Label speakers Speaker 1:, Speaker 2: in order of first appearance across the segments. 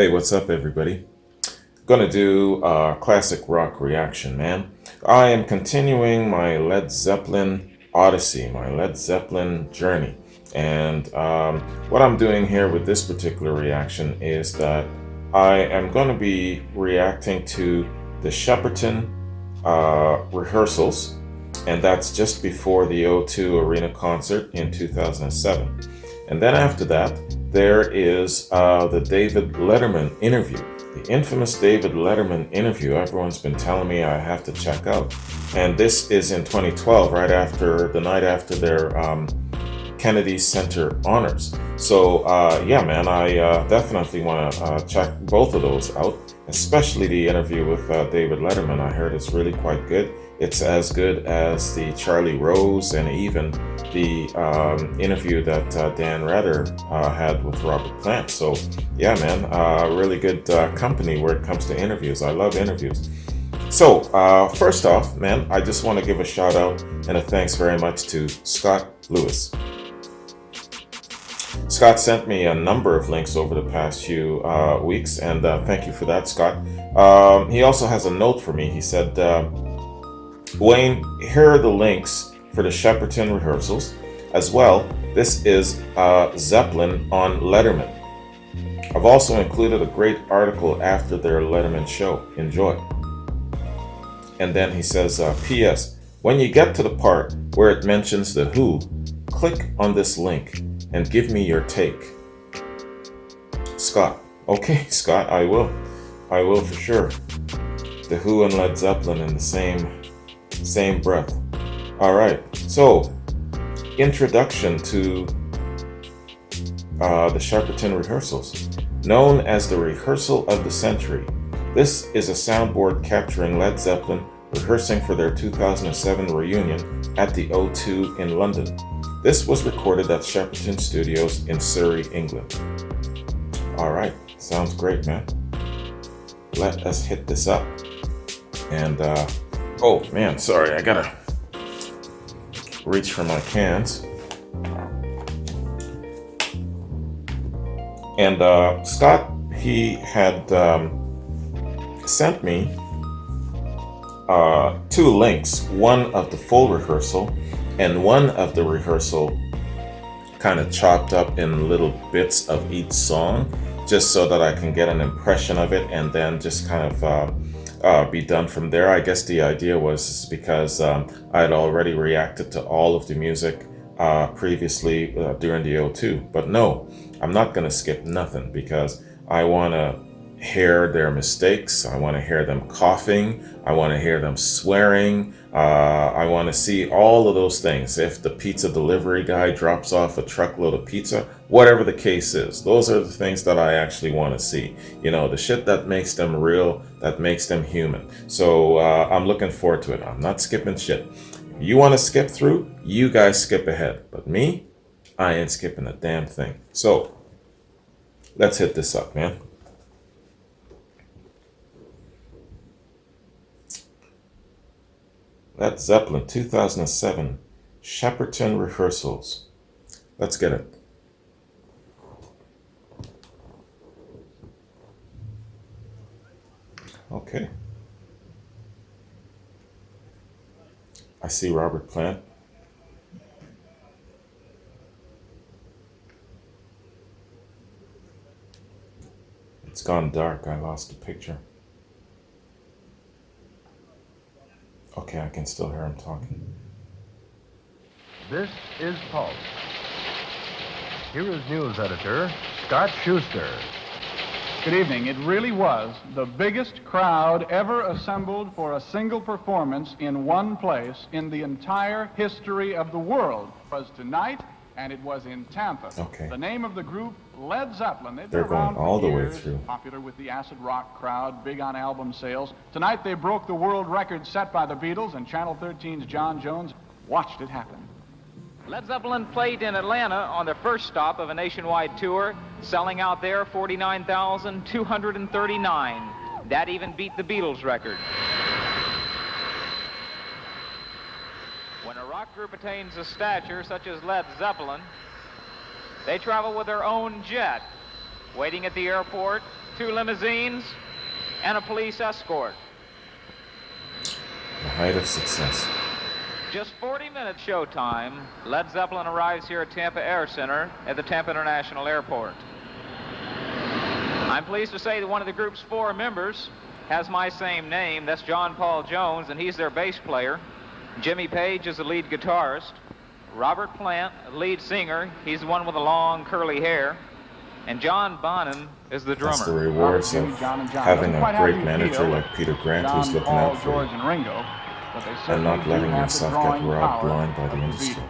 Speaker 1: Hey, what's up, everybody? Gonna do a classic rock reaction, man. I am continuing my Led Zeppelin odyssey, my Led Zeppelin journey. And what I'm doing here with this particular reaction is that I am going to be reacting to the Shepperton rehearsals, and that's just before the O2 Arena concert in 2007. And then after that, there is the David Letterman interview, the infamous David Letterman interview. Everyone's been telling me I have to check out. And this is in 2012, right after the night after their Kennedy Center honors. So yeah, man, I definitely want to check both of those out, especially the interview with David Letterman. I heard it's really quite good. It's as good as the Charlie Rose and even the interview that Dan Rather had with Robert Plant. So yeah, man, really good company where it comes to interviews. I love interviews. So first off, man, I just want to give a shout out and a thanks very much to Scott Lewis. Scott sent me a number of links over the past few weeks, and thank you for that, Scott. He also has a note for me. He said, Wayne, here are the links for the Shepperton rehearsals. As well, this is Zeppelin on Letterman. I've also included a great article after their Letterman show. Enjoy. And then he says, P.S. When you get to the part where it mentions The Who, click on this link and give me your take. Scott. Okay, Scott, I will. I will for sure. The Who and Led Zeppelin in the same breath. All right. So, introduction to the Shepperton rehearsals. Known as the rehearsal of the century, this is a soundboard capturing Led Zeppelin rehearsing for their 2007 reunion at the O2 in London. This was recorded at Shepperton Studios in Surrey, England. All right, sounds great, man. Let us hit this up. And, oh man, sorry, I gotta reach for my cans. And Scott, he had sent me two links, one of the full rehearsal and one of the rehearsal kind of chopped up in little bits of each song, just so that I can get an impression of it and then just kind of be done from there. I guess the idea was because I had already reacted to all of the music previously during the O2. But no, I'm not going to skip nothing because I want to hear their mistakes. I want to hear them coughing. I want to hear them swearing. I want to see all of those things. If the pizza delivery guy drops off a truckload of pizza, whatever the case is, those are the things that I actually want to see. You know, the shit that makes them real, that makes them human. So I'm looking forward to it. I'm not skipping shit. If you want to skip through, you guys skip ahead. But me, I ain't skipping a damn thing. So let's hit this up, man. Led Zeppelin 2007 Shepperton rehearsals. Let's get it. Okay. I see Robert Plant. It's gone dark. I lost the picture. Okay, I can still hear him talking.
Speaker 2: This is Pulse. Here is news editor Scott Schuster.
Speaker 3: Good evening. It really was the biggest crowd ever assembled for a single performance in one place in the entire history of the world. It was tonight, and it was in Tampa.
Speaker 1: Okay.
Speaker 3: The name of the group, Led Zeppelin.
Speaker 1: They're going all the way through.
Speaker 3: Popular with the acid rock crowd, big on album sales. Tonight they broke the world record set by the Beatles, and Channel 13's John Jones watched it happen.
Speaker 4: Led Zeppelin played in Atlanta on their first stop of a nationwide tour, selling out there 49,239. That even beat the Beatles record. When a rock group attains a stature such as Led Zeppelin, they travel with their own jet, waiting at the airport 2 limousines, and a police escort.
Speaker 1: The height of success.
Speaker 4: Just 40 minutes showtime, Led Zeppelin arrives here at Tampa Air Center at the Tampa International Airport. I'm pleased to say that one of the group's 4 members has my same name. That's John Paul Jones, and he's their bass player. Jimmy Page is the lead guitarist. Robert Plant, lead singer. He's the one with the long curly hair. And John Bonham is the drummer.
Speaker 1: That's the rewards of having a great manager like Peter Grant who's looking out for you and not letting yourself get robbed blind by the industry.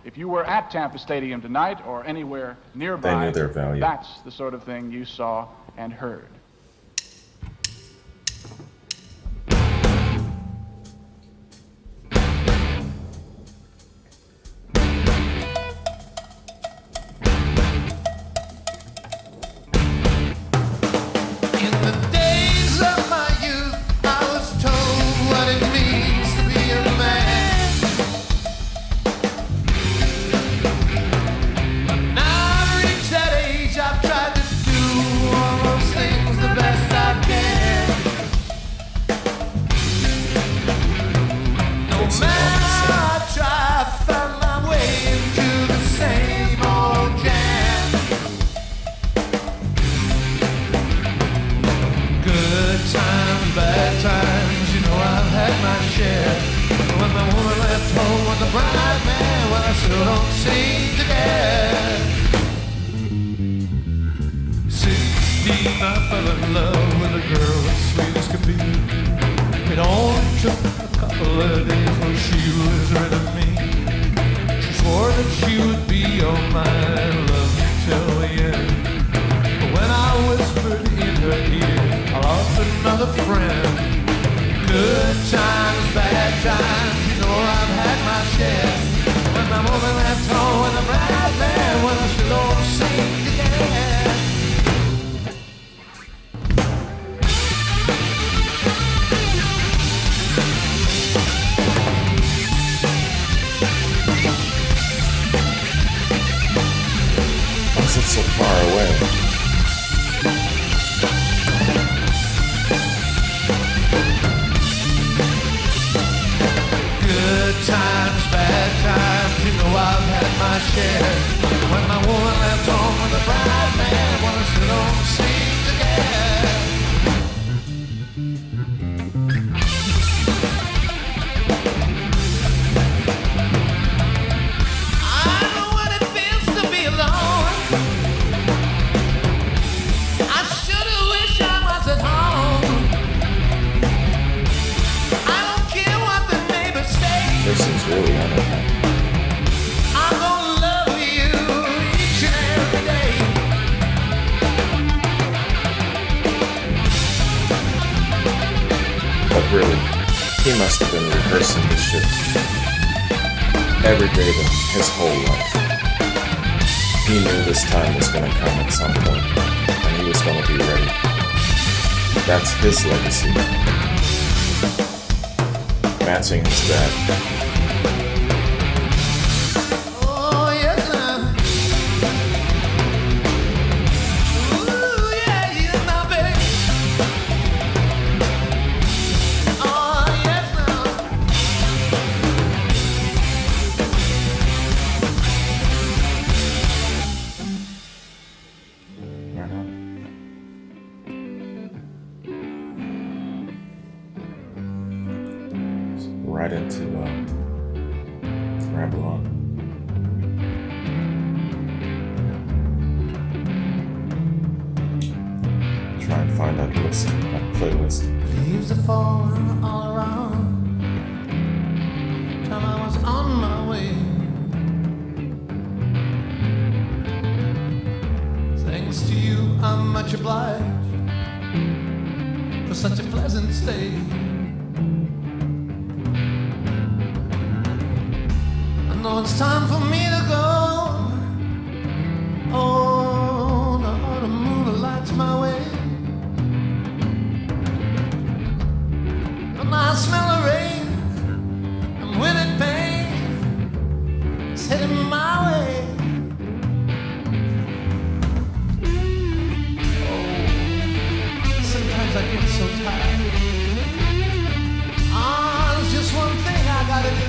Speaker 3: If you were at Tampa Stadium tonight or anywhere nearby,
Speaker 1: They knew their value.
Speaker 3: that's the sort of thing you saw and heard.
Speaker 1: So far away.
Speaker 5: Good times, bad times, you know I've had my share. When my woman left home with a bride man, when I still don't seem to care. I know what it feels to be alone.
Speaker 1: This is really unhappy.
Speaker 5: I'm gonna love you each and every day.
Speaker 1: But really, he must have been rehearsing this shit every day of his whole life. He knew this time was gonna come at some point, and he was gonna be ready. That's his legacy. Matching his dad.
Speaker 5: Oh, yes, now. Ooh, yeah, yes, now, baby. Oh, yes, now.
Speaker 1: Right into Ramble On. Try and find that list, that playlist.
Speaker 5: Leaves are falling all around. Time I was on my way. Thanks to you, I'm much obliged for such a pleasant stay. No, it's time for me to go. Oh, the autumn moon lights my way. And I smell the rain, and with it pain, it's heading my way. Oh, sometimes I get so tired. There's just one thing I gotta do.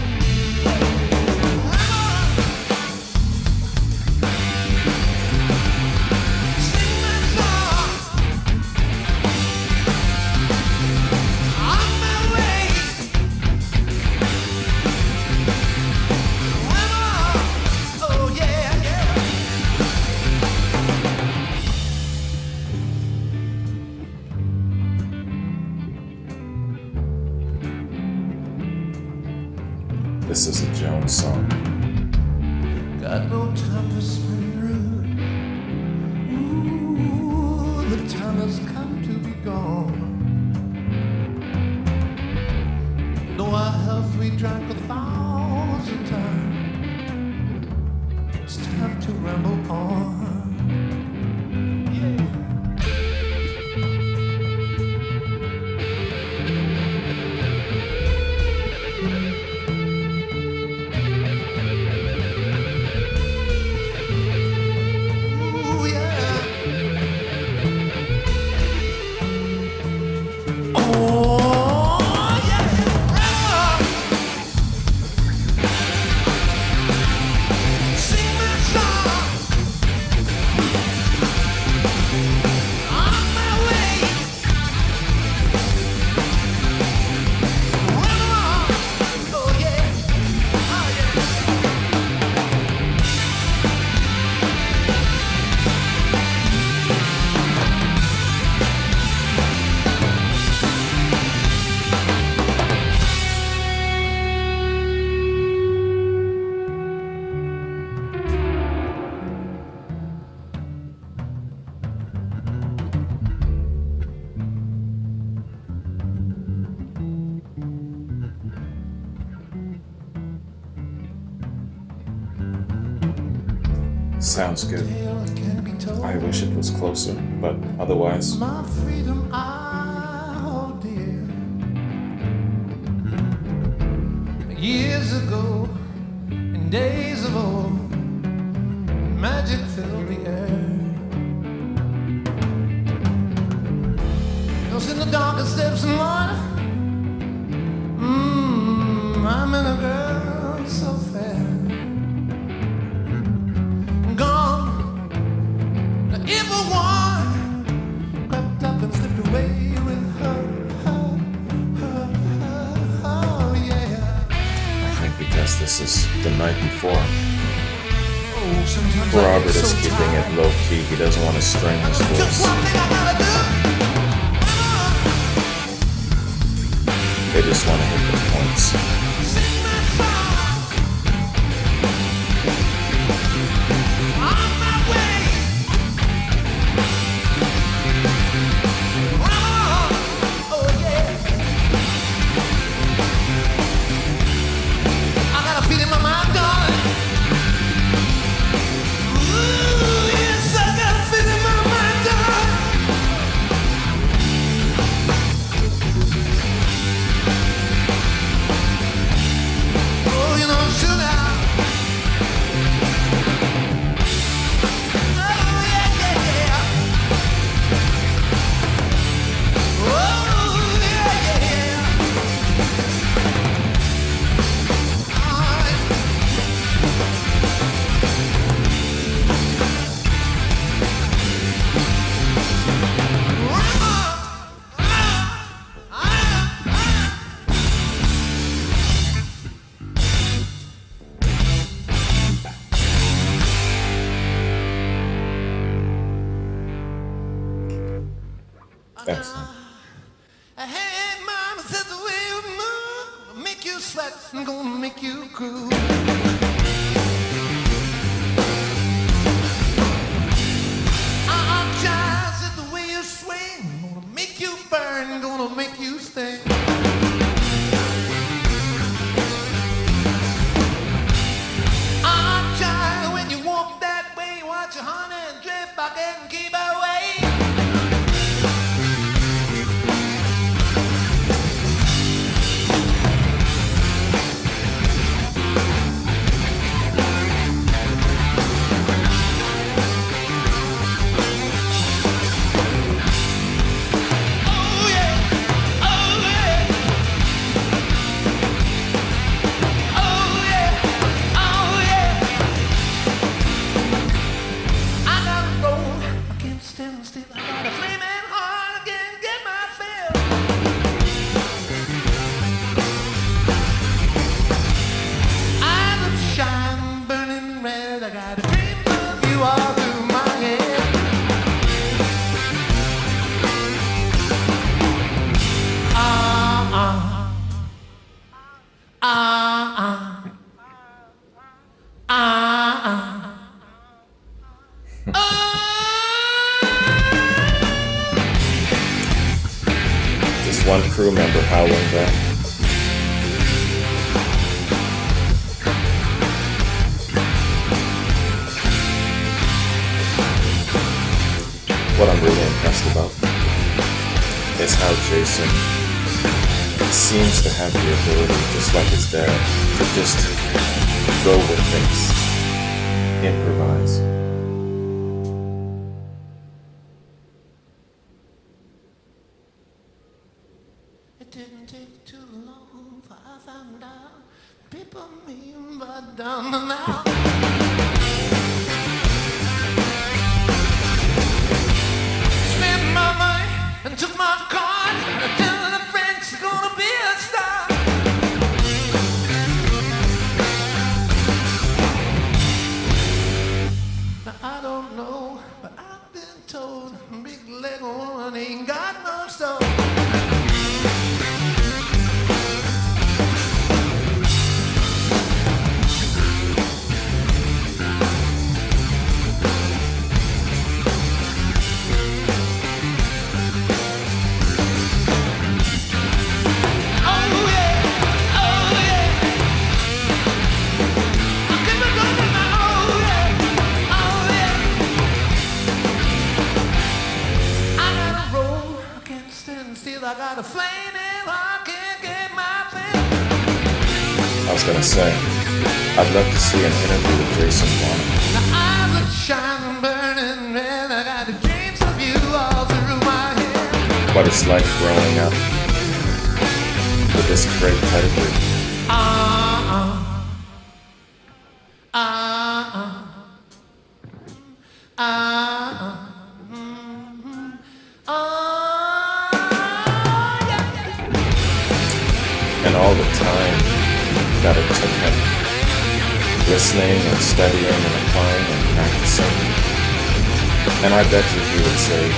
Speaker 5: Sing that song on my way. Oh yeah, yeah.
Speaker 1: This is a Jones song.
Speaker 5: Got no time for spinning rude. Ooh, the time has come to be gone. Though our health we drank 1,000 times, it's time to ramble on. Ooh, yeah. Oh, yeah. Sing my song on my way. Oh, yeah. Oh, yeah.
Speaker 1: Sounds good.
Speaker 5: Tale can be told.
Speaker 1: I wish it was closer, but otherwise,
Speaker 5: My freedom, oh dear. Years ago, in days of old, magic filled the air. Those in the darkest depths and water. I met a girl so fair. Gone. The evil one crept up and slipped away with her. Oh yeah.
Speaker 1: I think because this is the night before,
Speaker 5: Oh, sometimes I
Speaker 1: Robert
Speaker 5: get
Speaker 1: is
Speaker 5: so
Speaker 1: keeping
Speaker 5: tired.
Speaker 1: it low key. He doesn't want to strain his
Speaker 5: Just
Speaker 1: voice.
Speaker 5: one thing I gotta do.
Speaker 1: They just want to hit the points.
Speaker 5: Sing my song on my way. Oh yeah. I got a beat in my mind, darling. Ooh, yes, I got a beat in my mind, darling. Oh, you know, should I? Oh, yeah, yeah, yeah. Oh, yeah, yeah, yeah.
Speaker 1: Excellent.
Speaker 5: Hey, mama said the way you move gonna make you sweat and gonna make you cool. Child said the way you swing gonna make you burn, gonna make you sting. Child, when you walk that way, watch your honey and drift back and keep away. Oh,
Speaker 1: Just one crew member howling back. What I'm really impressed about is how Jason seems to have the ability, just like his dad, to just go with things, improvise.
Speaker 5: It didn't take too long for I found out people mean but down and out. Spent my money and took my card, telling the friends she's gonna be a star. Now I don't know, but I've been told big leg woman ain't got no soul. I got a flame and I can't get my thing.
Speaker 1: I was gonna say, I'd love to see an interview with Jason Bonham.
Speaker 5: My eyes are shining, burning red. I got the dreams of you all through my head.
Speaker 1: What it's like growing up with this great pedigree. And all the time that it took him, listening and studying and applying and practicing. And I bet you he would say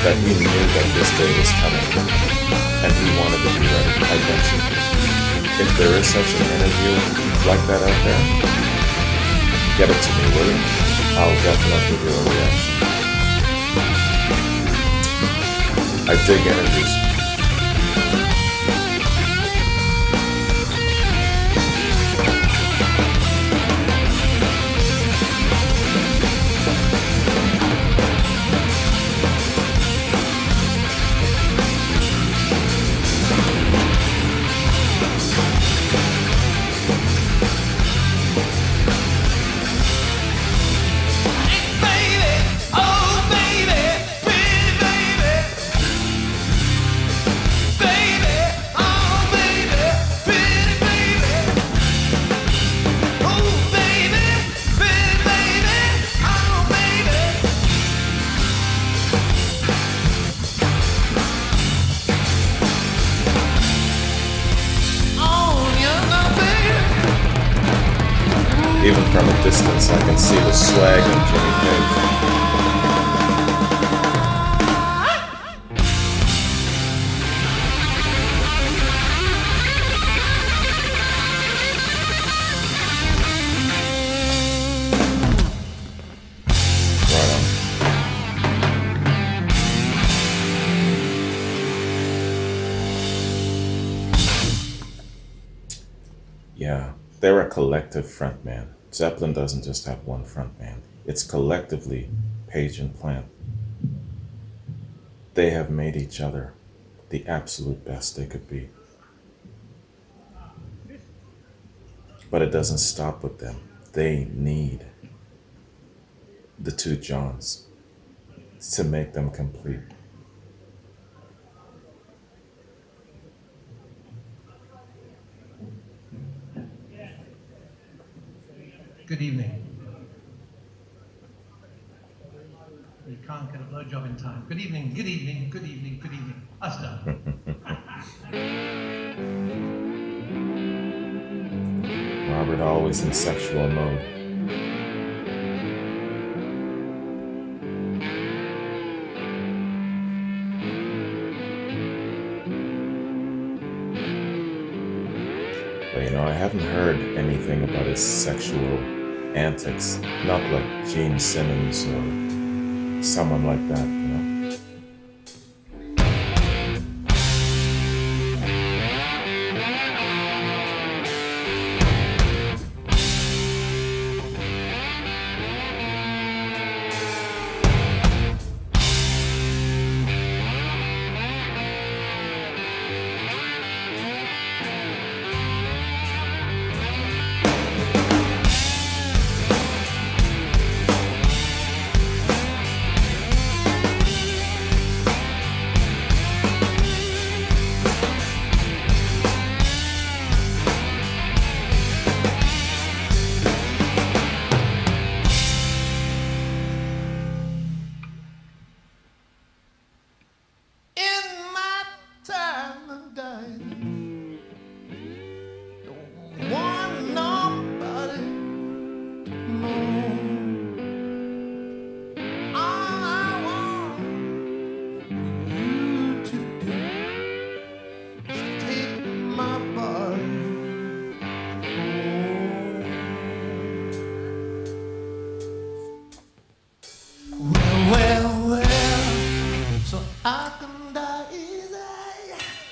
Speaker 1: that he knew that this day was coming and he wanted to be ready. I bet you. If there is such an interview like that out there, get it to me, will you? I'll definitely do a reaction. I dig interviews. Even from a distance, I can see the swag of Jimmy Page. Right on. Yeah, they're a collective frontman. Zeppelin doesn't just have one frontman. It's collectively Page and Plant. They have made each other the absolute best they could be. But it doesn't stop with them. They need the two Johns to make them complete.
Speaker 6: Good evening. You can't get a blowjob in time. Good evening, good evening, good evening, good evening. Us done.
Speaker 1: Robert always in sexual mode. But I haven't heard anything about his sexual antics, not like Gene Simmons or someone like that,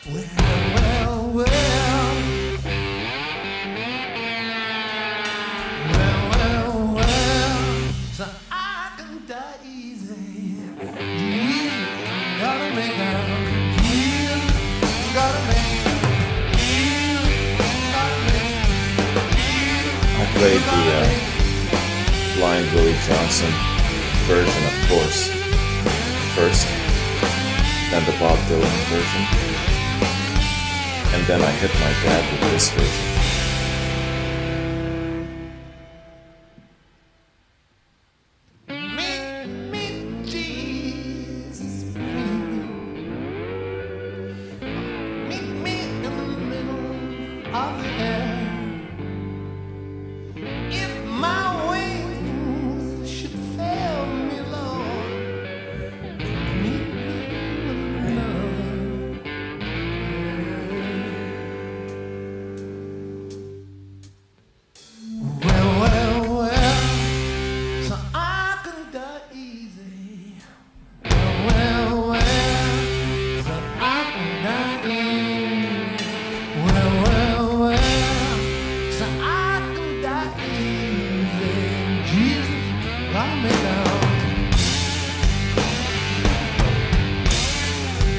Speaker 5: So I can die easy. You gotta make out. You gotta make. You gotta make.
Speaker 1: I played the Blind Willie Johnson version, of course, first, then the Bob Dylan version, and then I hit my dad with this version.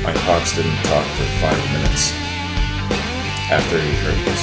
Speaker 1: My pops didn't talk for 5 minutes after he heard this.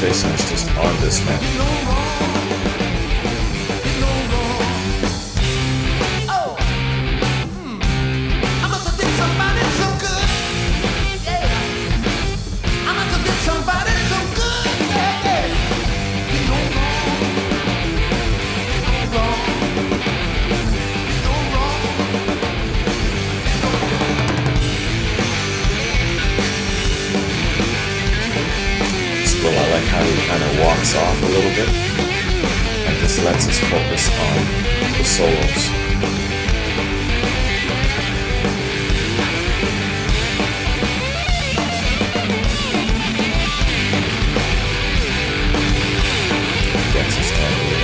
Speaker 1: Jason is just on this, man. Well, I like how he kind of walks off a little bit and just lets us focus on the solos. Gets us down the way.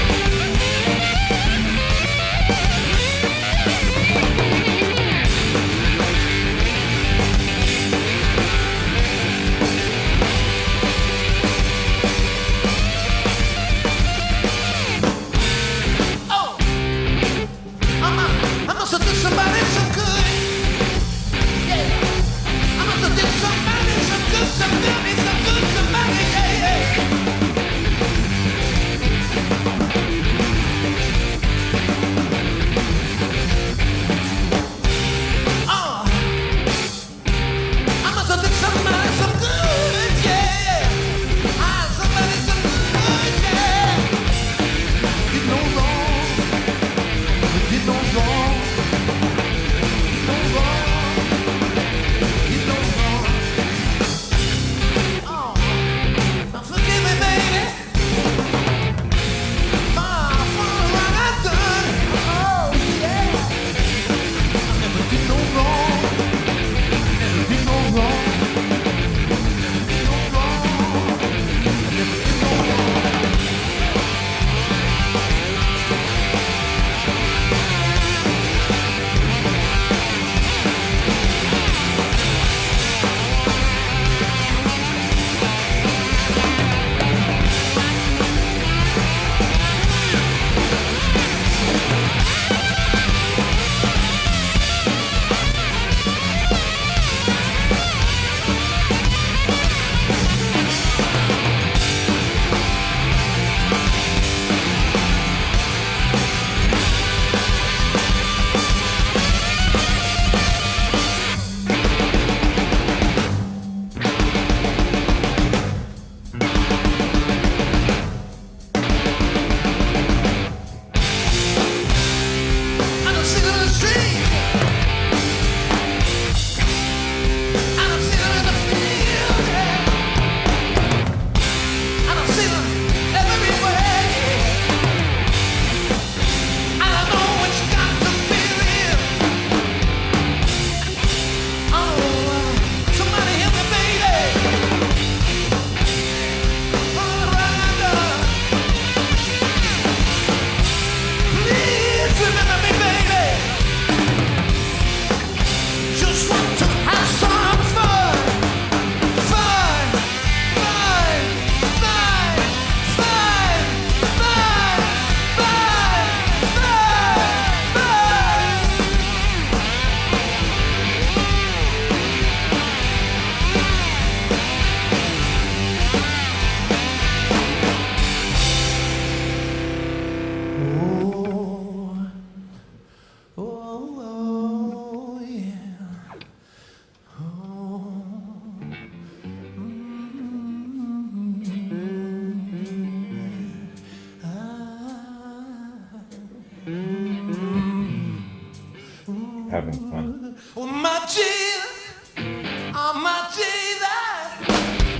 Speaker 1: having fun.
Speaker 5: Oh, my Jesus, oh, my Jesus,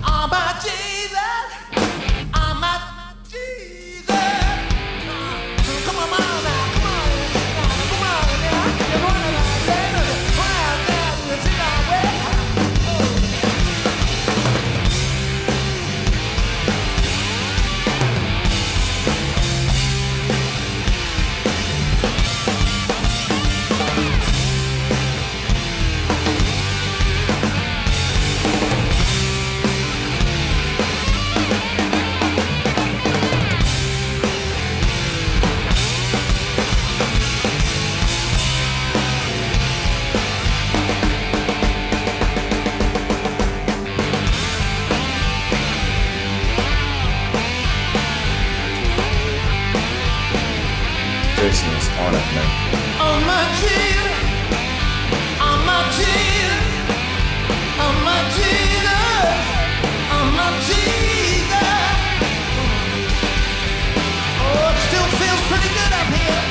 Speaker 5: oh, my Jesus, oh, my Jesus. Come on now, come on now. You wanna dance? Well, dance, you see that way.
Speaker 1: Jason is on it, man.
Speaker 5: Oh, my Jesus, oh, my Jesus, oh, my Jesus, oh, my Jesus. Oh, it still feels pretty good up here.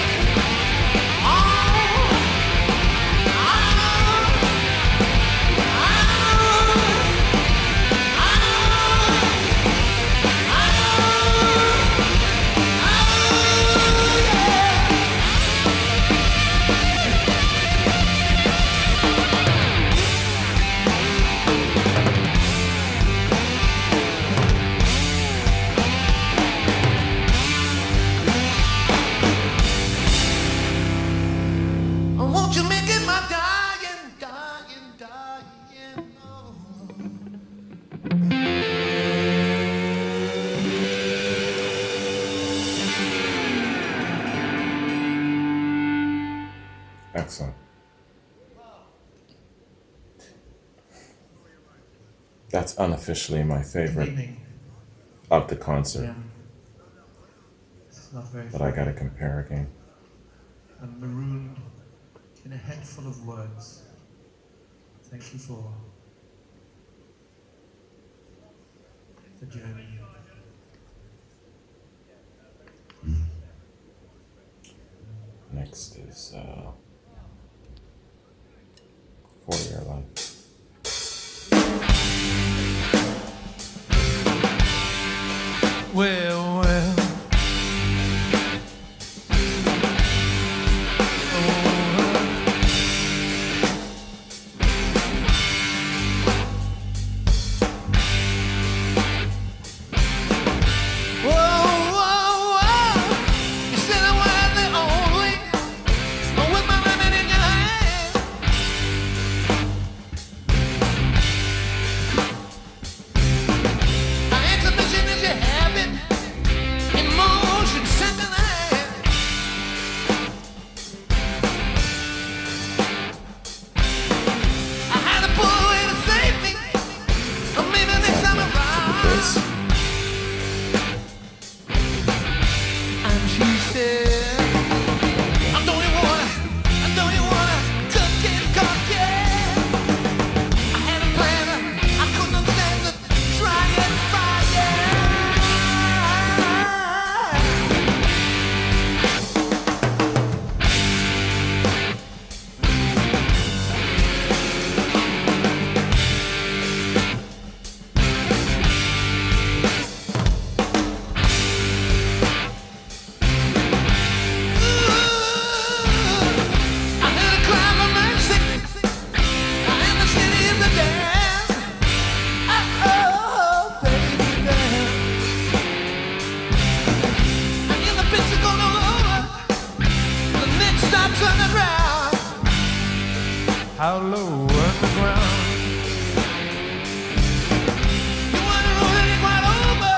Speaker 5: Oh, won't you make it my dying, dying, dying, oh.
Speaker 1: Excellent. That's unofficially my
Speaker 6: Good
Speaker 1: favorite
Speaker 6: evening.
Speaker 1: of the concert,
Speaker 6: Yeah. It's not very
Speaker 1: but I gotta compare again.
Speaker 6: I'm marooned in a head full of words. Thank you for the journey.
Speaker 1: Next is 4-Year Life.
Speaker 5: Well, well. How low underground? You wanna roll it right over?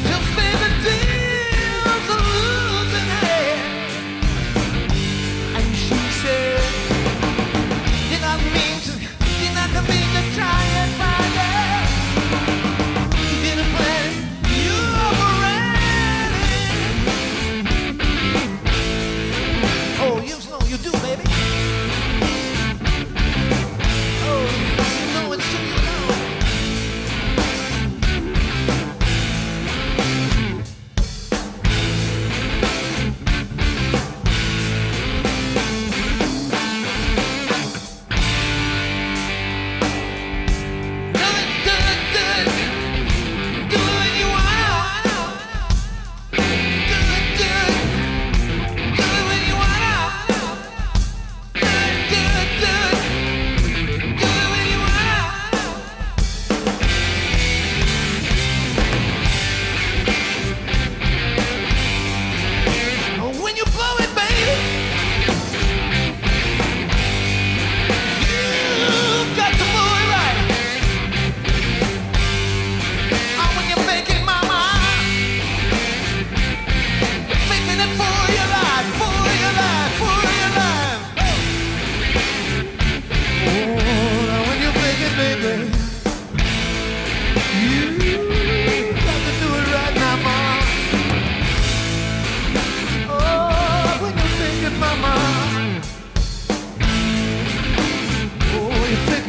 Speaker 5: Just say the deal's a losing hand. And she said, did not mean to try and find it. You didn't plan it, you overran it. Oh, you know you do, baby.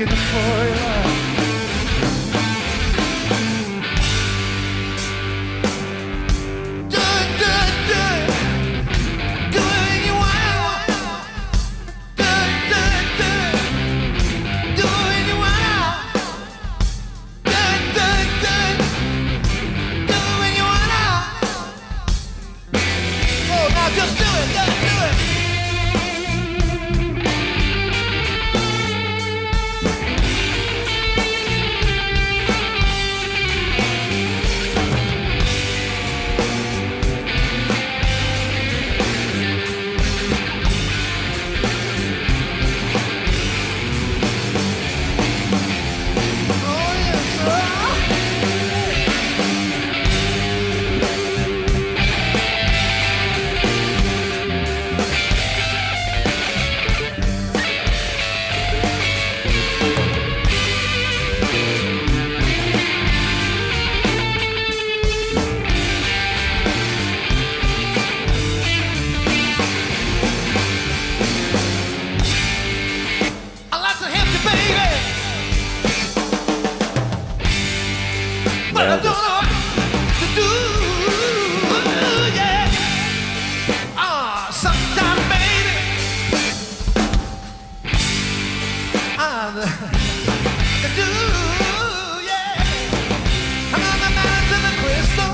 Speaker 5: looking for your love. Do it, do it, do it. Do it when you want. Do it, do it, do it. Do it when you want. Do it, do it, do it. Do it when you want. Oh, now just do it, do it, do it. I'd like to help you, baby, but I don't know what to do. Yeah. Sometime, baby, I do. Yeah. I'm on the mountain to the crystal.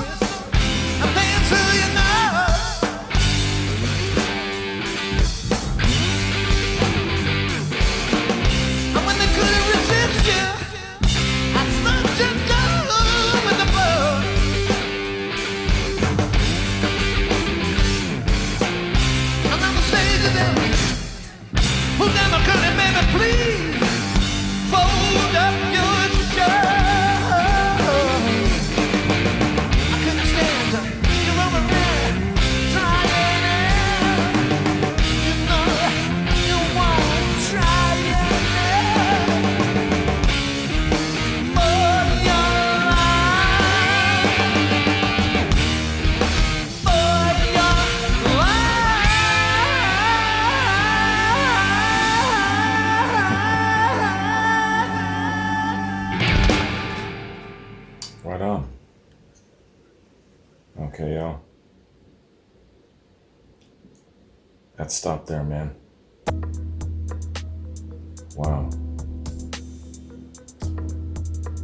Speaker 5: I'm paying to you now. And when they couldn't resist you, I thought you'd go with the flow. And on the stage of them, who never could have, baby, please fold up your shirt. I couldn't stand you roaming around, trying out. You know you want to try it out. For your life. For your life.
Speaker 1: Right on. Okay, y'all. Let's stop there, man. Wow.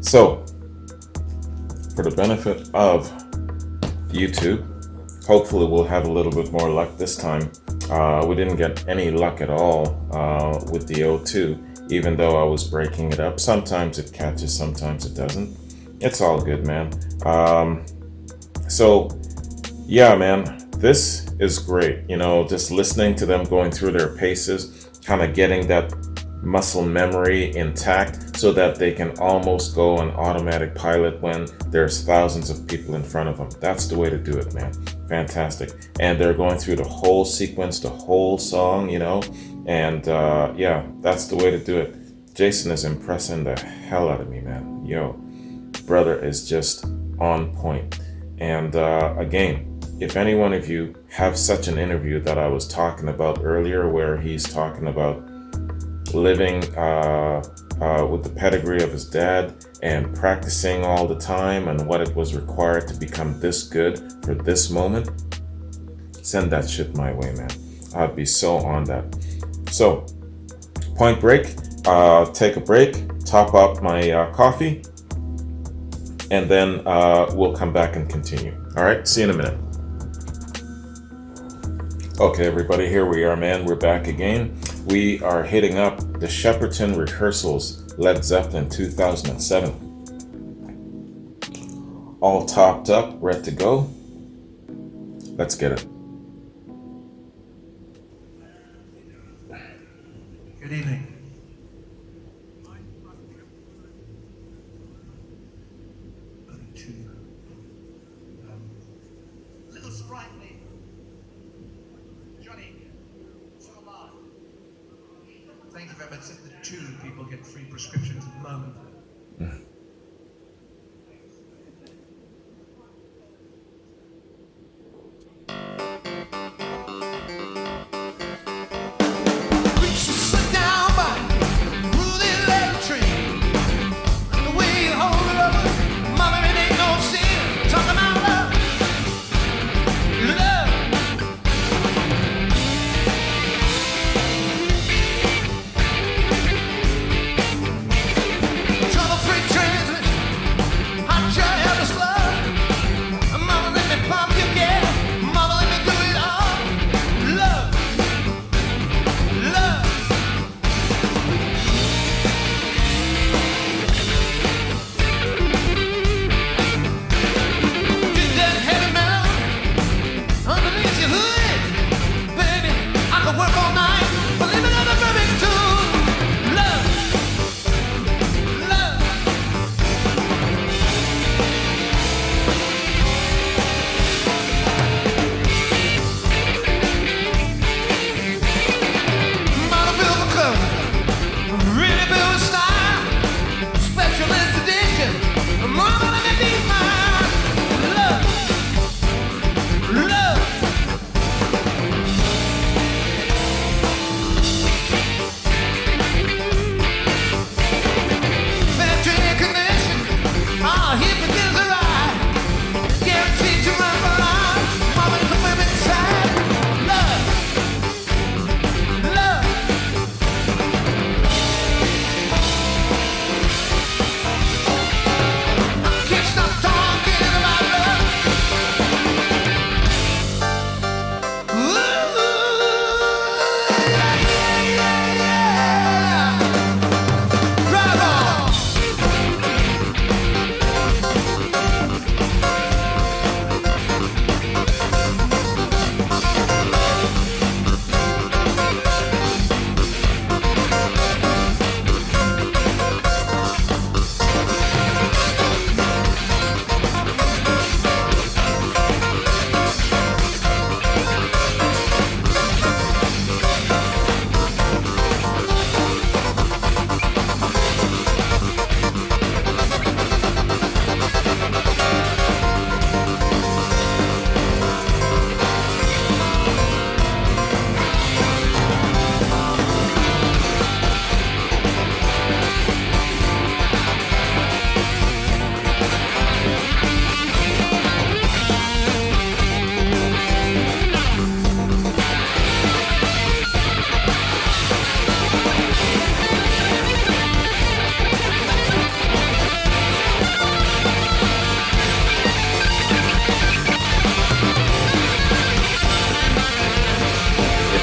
Speaker 1: So, for the benefit of YouTube, hopefully we'll have a little bit more luck this time. We didn't get any luck at all with the O2, even though I was breaking it up. Sometimes it catches, sometimes it doesn't. It's all good, man. So, yeah, man, this is great. You know, just listening to them going through their paces, kind of getting that muscle memory intact so that they can almost go on automatic pilot when there's thousands of people in front of them. That's the way to do it, man. Fantastic. And they're going through the whole sequence, the whole song, you know, and yeah, that's the way to do it. Jason is impressing the hell out of me, man. Yo, brother is just on point. And again, if any one of you have such an interview that I was talking about earlier, where he's talking about living with the pedigree of his dad and practicing all the time and what it was required to become this good for this moment, send that shit my way, man. I'd be so on that. So, point break, take a break, top up my coffee, and then we'll come back and continue. All right, see you in a minute. Okay, everybody, here we are, man. We're back again. We are hitting up the Shepperton Rehearsals, Led Zeppelin 2007. All topped up, ready to go. Let's get it.
Speaker 6: Good evening.
Speaker 5: Little sprightly. Johnny, so am I.
Speaker 6: Thank you very much. The two people get free prescriptions at the moment.
Speaker 5: Reach the sun down by Rudy Electric.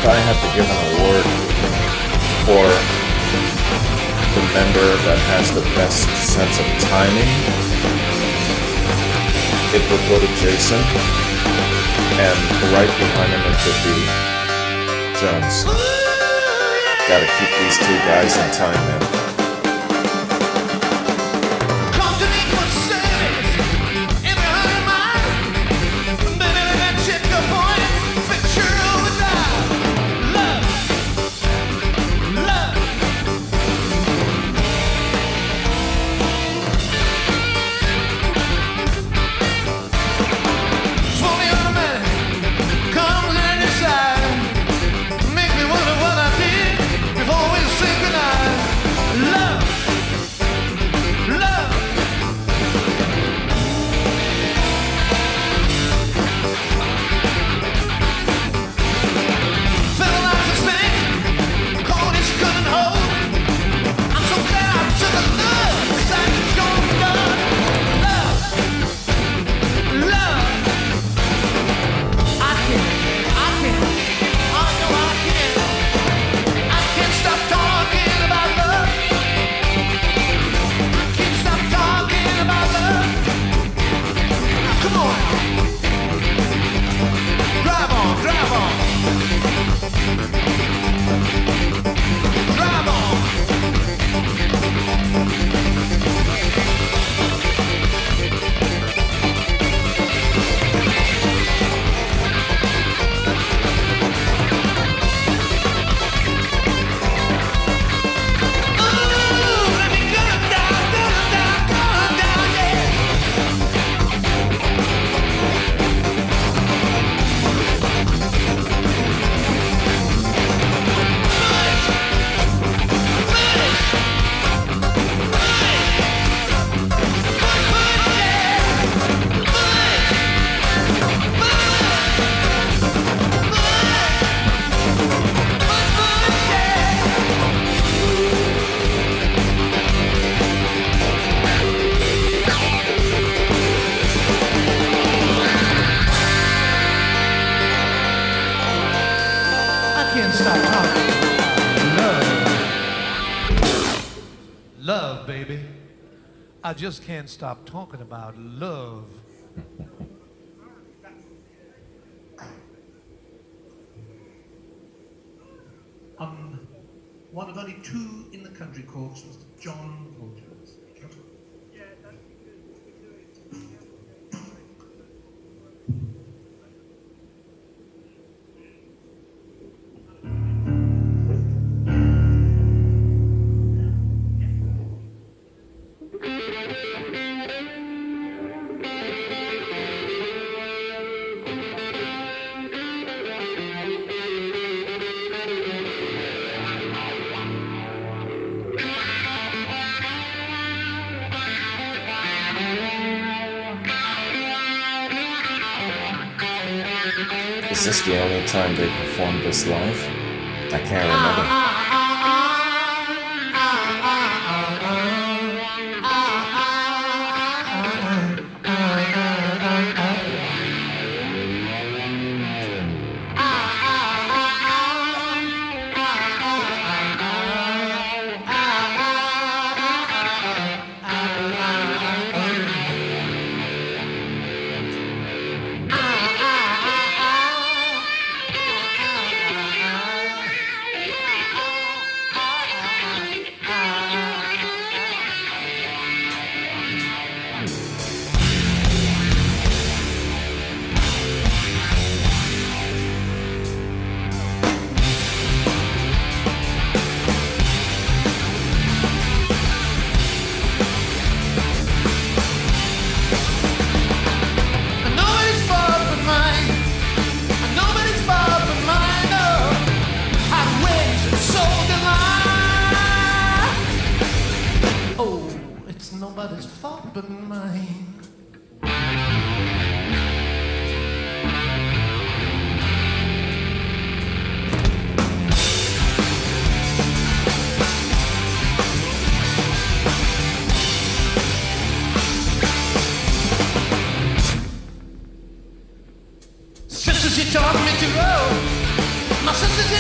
Speaker 1: I had to give an award for the member that has the best sense of timing, it would go to Jason, and right behind him it would be Jones. Gotta keep these two guys in time, man.
Speaker 5: Come to me for service, every 100 miles. Baby, let me check your point, picture over dial. Love, love. Fully automatic, comes in your side. Make me wonder what I did before we say goodnight. Love, love. Felt like a snake, caught its couldn't hold. I'm so glad I took a look, 'cause I can show love, love, love. I know I can. I can't stop talking about love. Can't stop talking about love. Come on, drive on, drive on, drive on. Ooh, let me go down, yeah. I can't stop talking. Love. Love, baby. I just can't stop talking about love.
Speaker 6: One of only two in the country courts was John Paul Jones.
Speaker 1: Is this the only time they performed this live? I can't remember.
Speaker 5: Nobody's fault but mine. Sisters, you taught me to roll. My sisters,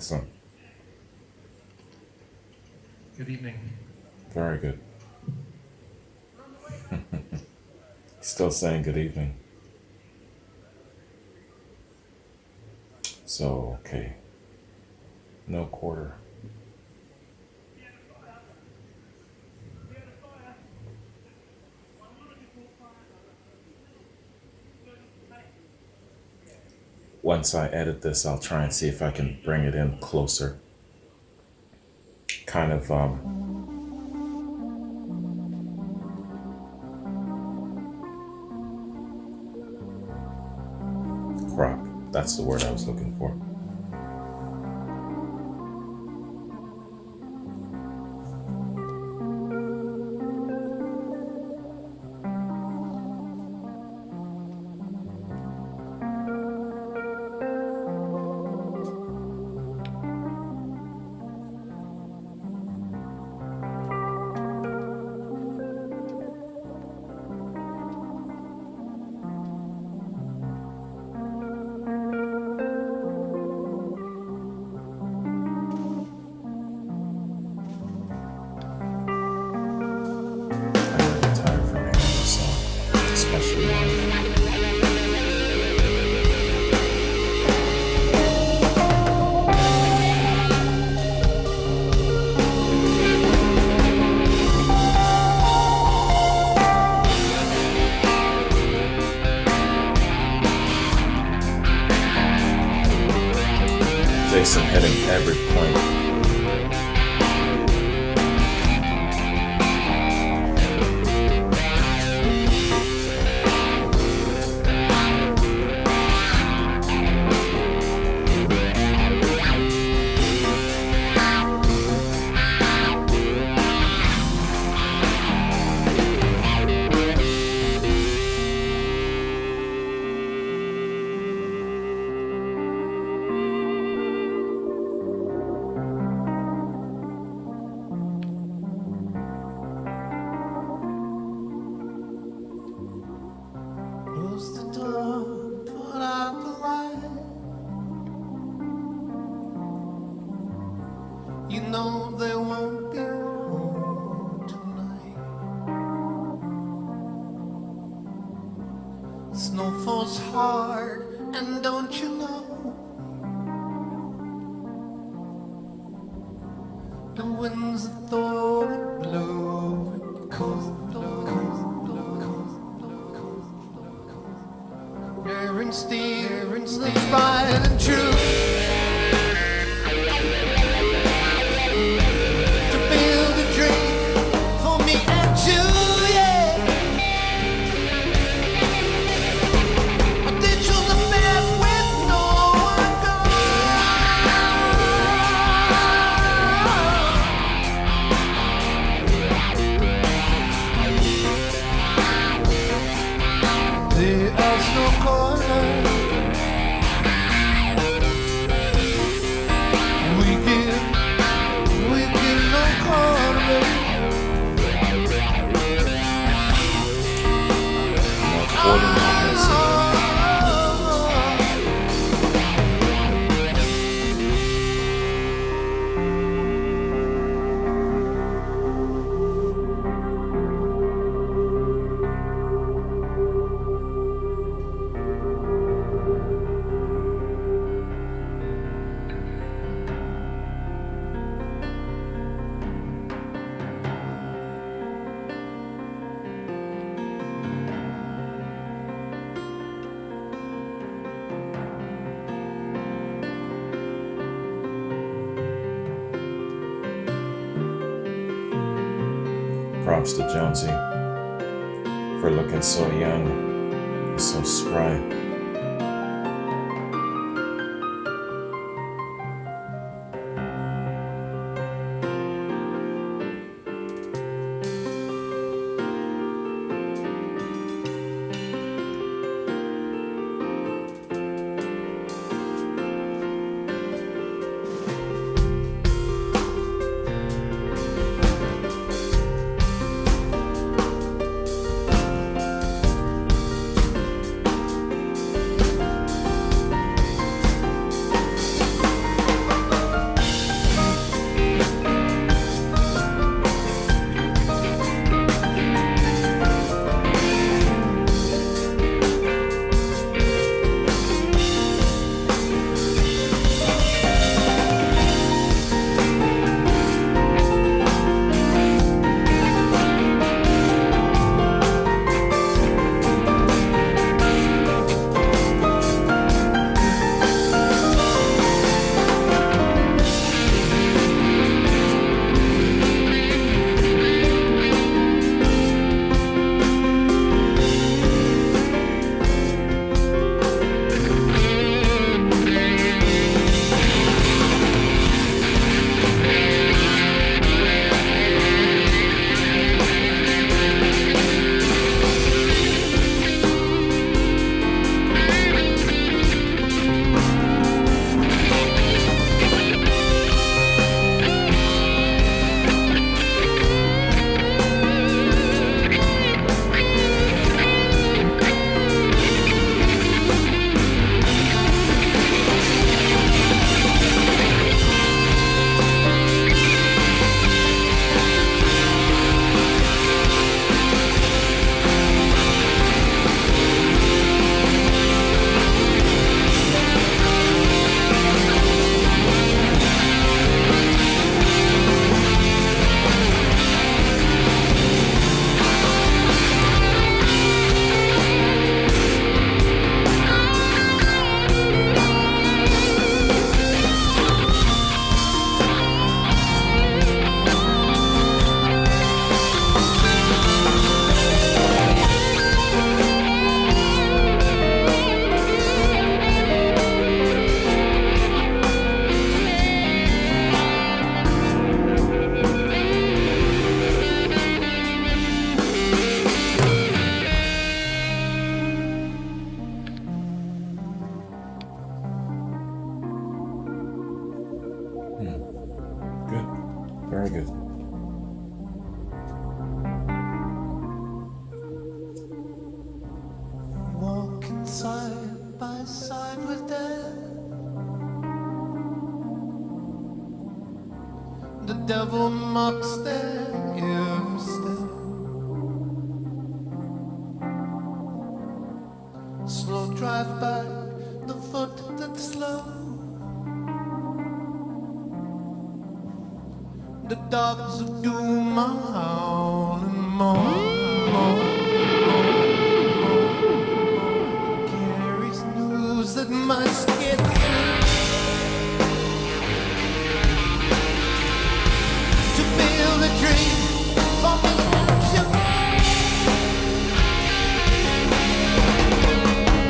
Speaker 1: Excellent.
Speaker 6: Good evening.
Speaker 1: Very good. Still saying good evening. So, okay. No quarter. Once I edit this, I'll try and see if I can bring it in closer. Kind of, crop. That's the word I was looking for. I'm really tired from hearing this song, especially live. Jason hitting every point.
Speaker 5: Close the door, put out the light. You know they won't be home tonight. Snow falls hard, and don't you know? The winds of Thor blow cold, blow cold, blow cold, blow cold, blow cold. Daring steer, tried and true. To build a dream for me and you, yeah. But they chose a path with no one gone. There's no corner we give no corner.
Speaker 1: No quarter, no missing. Props to Jonesy for looking so young, so spry. Very good.
Speaker 5: Walking side by side with death. The devil mocks their every step. Slow drive back, the foot that's slow. The dogs of doom are howling more. Carries news that must get through to build a dream for me and you.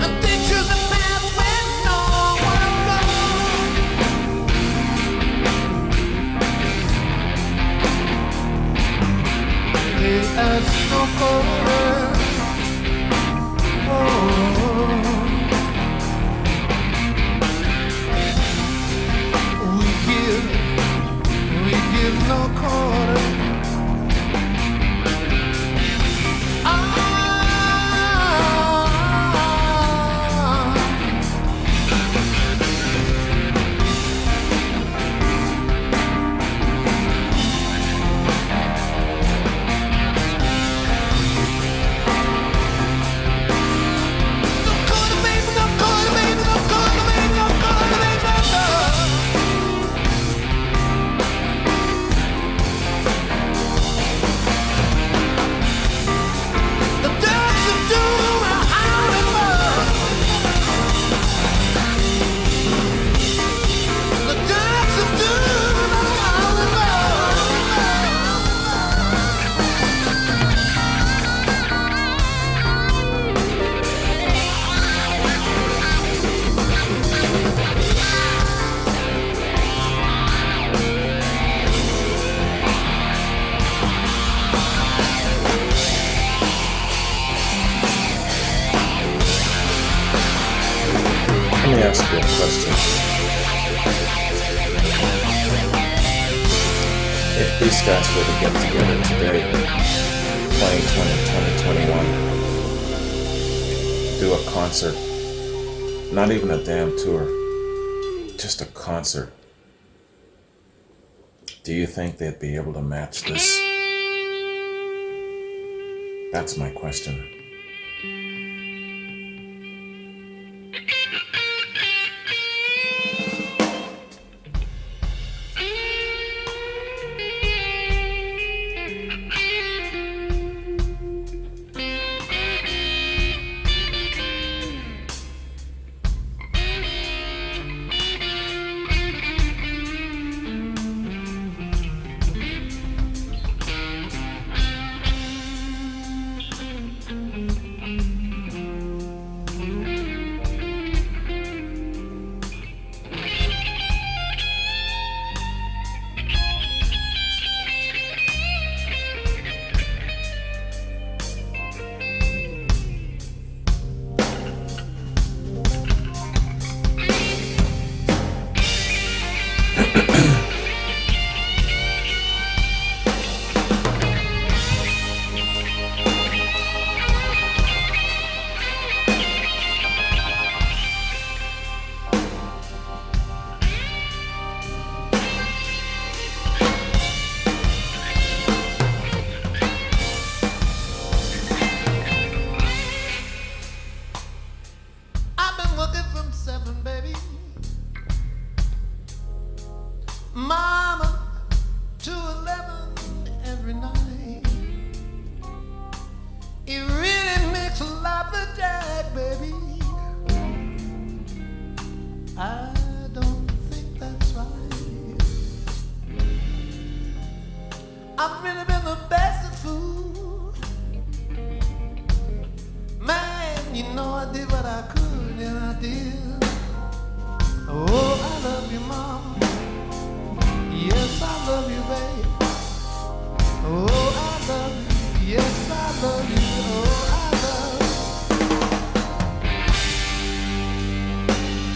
Speaker 5: And teach you the path where no one goes. There's no corner. We give no quarter.
Speaker 1: Let me ask you a question. If these guys were to get together today, 2020, 2021, do a concert, not even a damn tour, just a concert, do you think they'd be able to match this? That's my question.
Speaker 5: I've really been the best of food. Man, you know I did what I could, and I did. Oh, I love you, Mama. Yes, I love you, babe. Oh, I love you. Yes, I love you. Oh, I love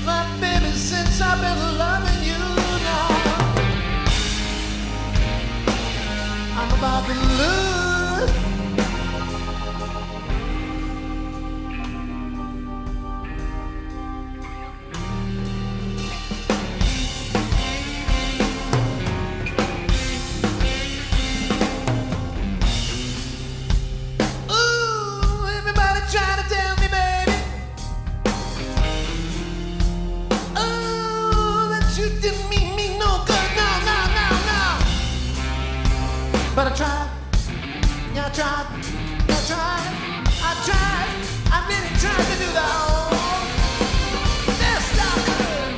Speaker 5: you. But baby, since I've been loving you now, but I tried. Yeah, I tried. I tried. I tried. I really tried to do that. Oh, best I could.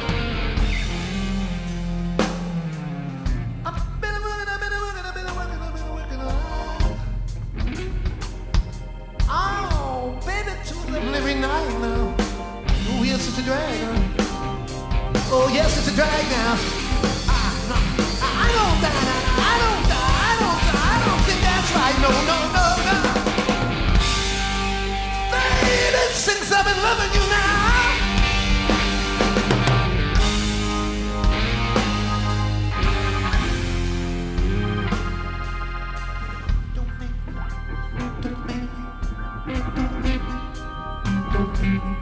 Speaker 5: I've been working. I've been working. I've been working. I've been working. Oh, baby, too little every night now. Oh, yes, it's a drag. Oh, yes, it's a drag now. I don't die. I don't die. I don't die. I don't think that's right. No, no, no, no. Baby, since I've been loving you now. Don't make me. Don't make me. Don't make me. Don't make me.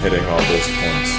Speaker 1: Hitting all those points.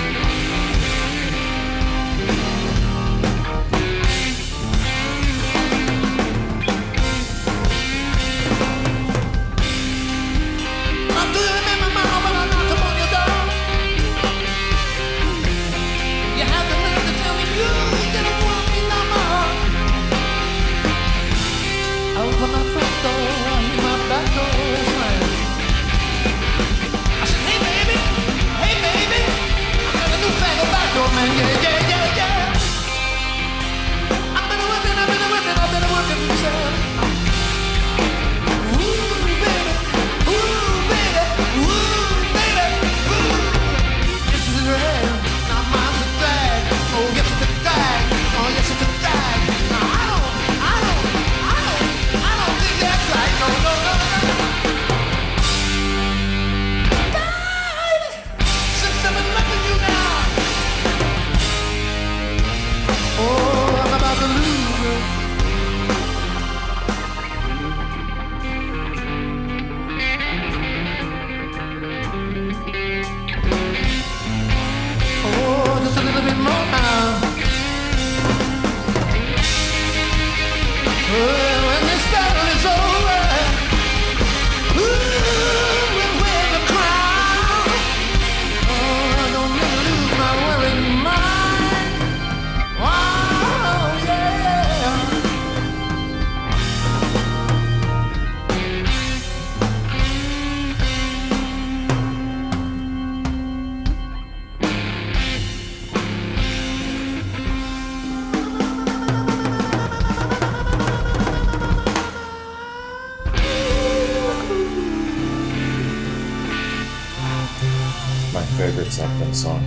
Speaker 1: Favorite Zeppelin song.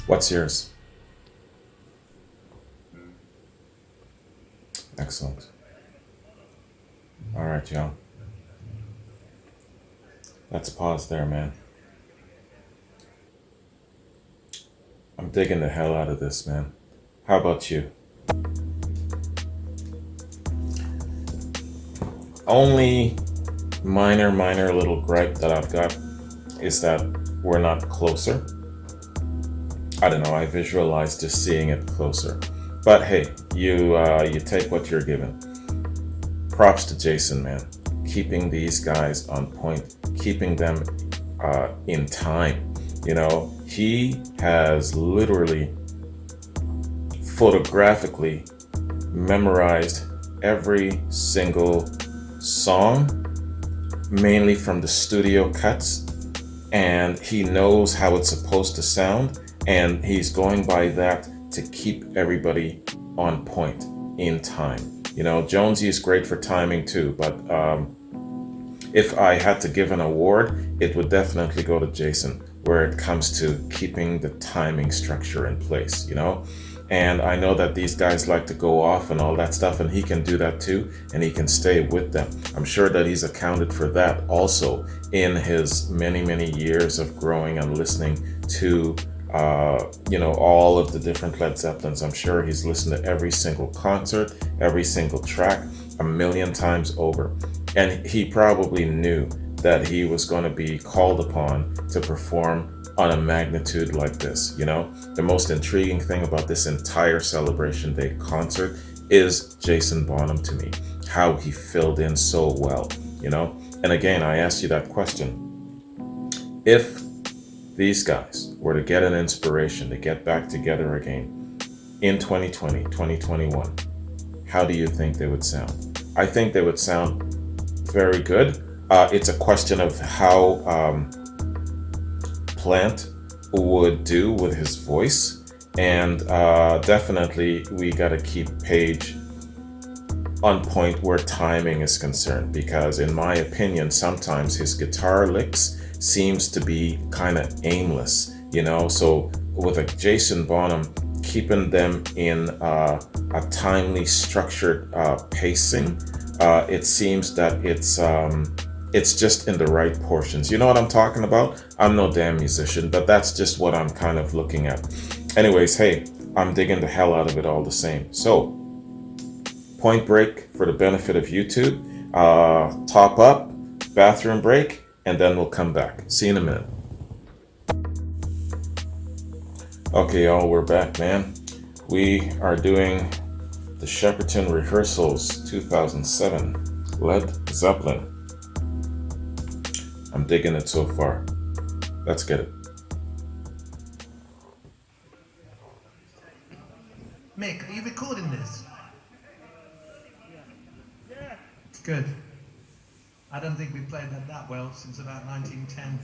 Speaker 1: What's yours? Excellent. All right, y'all. Let's pause there, man. I'm digging the hell out of this, man. How about you? Only minor little gripe that I've got is that we're not closer. I don't know, I visualize just seeing it closer. But hey, you take what you're given. Props to Jason, man. Keeping these guys on point, keeping them in time. You know, he has literally photographically memorized every single song, mainly from the studio cuts, and he knows how it's supposed to sound, and he's going by that to keep everybody on point in time. You know, Jonesy is great for timing too, but if I had to give an award, it would definitely go to Jason, where it comes to keeping the timing structure in place, you know? And I know that these guys like to go off and all that stuff, and he can do that too, and he can stay with them. I'm sure that he's accounted for that also in his many years of growing and listening to, you know, all of the different Led Zeppelins. I'm sure he's listened to every single concert, every single track, a million times over. And he probably knew that he was going to be called upon to perform on a magnitude like this. You know, the most intriguing thing about this entire Celebration Day concert is Jason Bonham to me, how he filled in so well, you know. And again, I asked you that question. If these guys were to get an inspiration to get back together again in 2020, 2021, how do you think they would sound? I think they would sound very good. It's a question of how Plant would do with his voice, and definitely we got to keep Page on point where timing is concerned, because in my opinion sometimes his guitar licks seems to be kind of aimless, you know. So with a Jason Bonham, keeping them in a timely structured pacing, it seems that it's just in the right portions. You know what I'm talking about? I'm no damn musician, but that's just what I'm kind of looking at. Anyways, hey, I'm digging the hell out of it all the same. So, point break for the benefit of YouTube, top up, bathroom break, and then we'll come back. See you in a minute. Okay, y'all, we're back, man. We are doing the Shepperton Rehearsals 2007, Led Zeppelin. I'm digging it so far. Let's get it.
Speaker 6: Mick, are you recording this? Yeah. Good. I don't think we played that well since about 1910.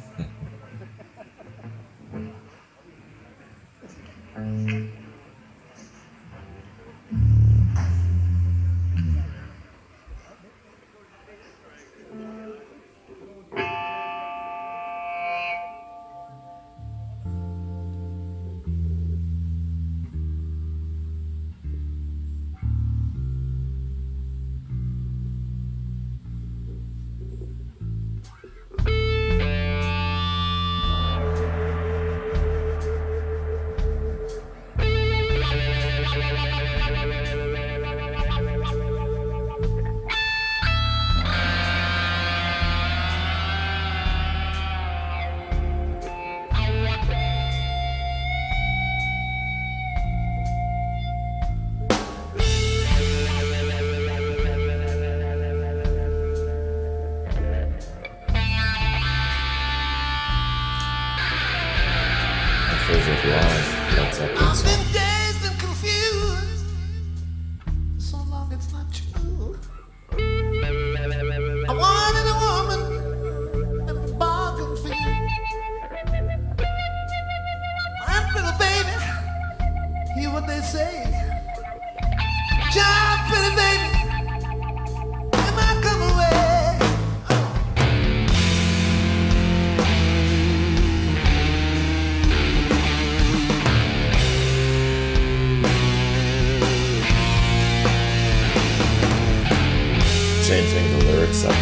Speaker 5: I've been dazed and confused so long it's not true. I wanted a woman and bargained for you. I'm little baby, hear what they say. Child, pretty baby, am I come away?
Speaker 1: Changing the lyrics up.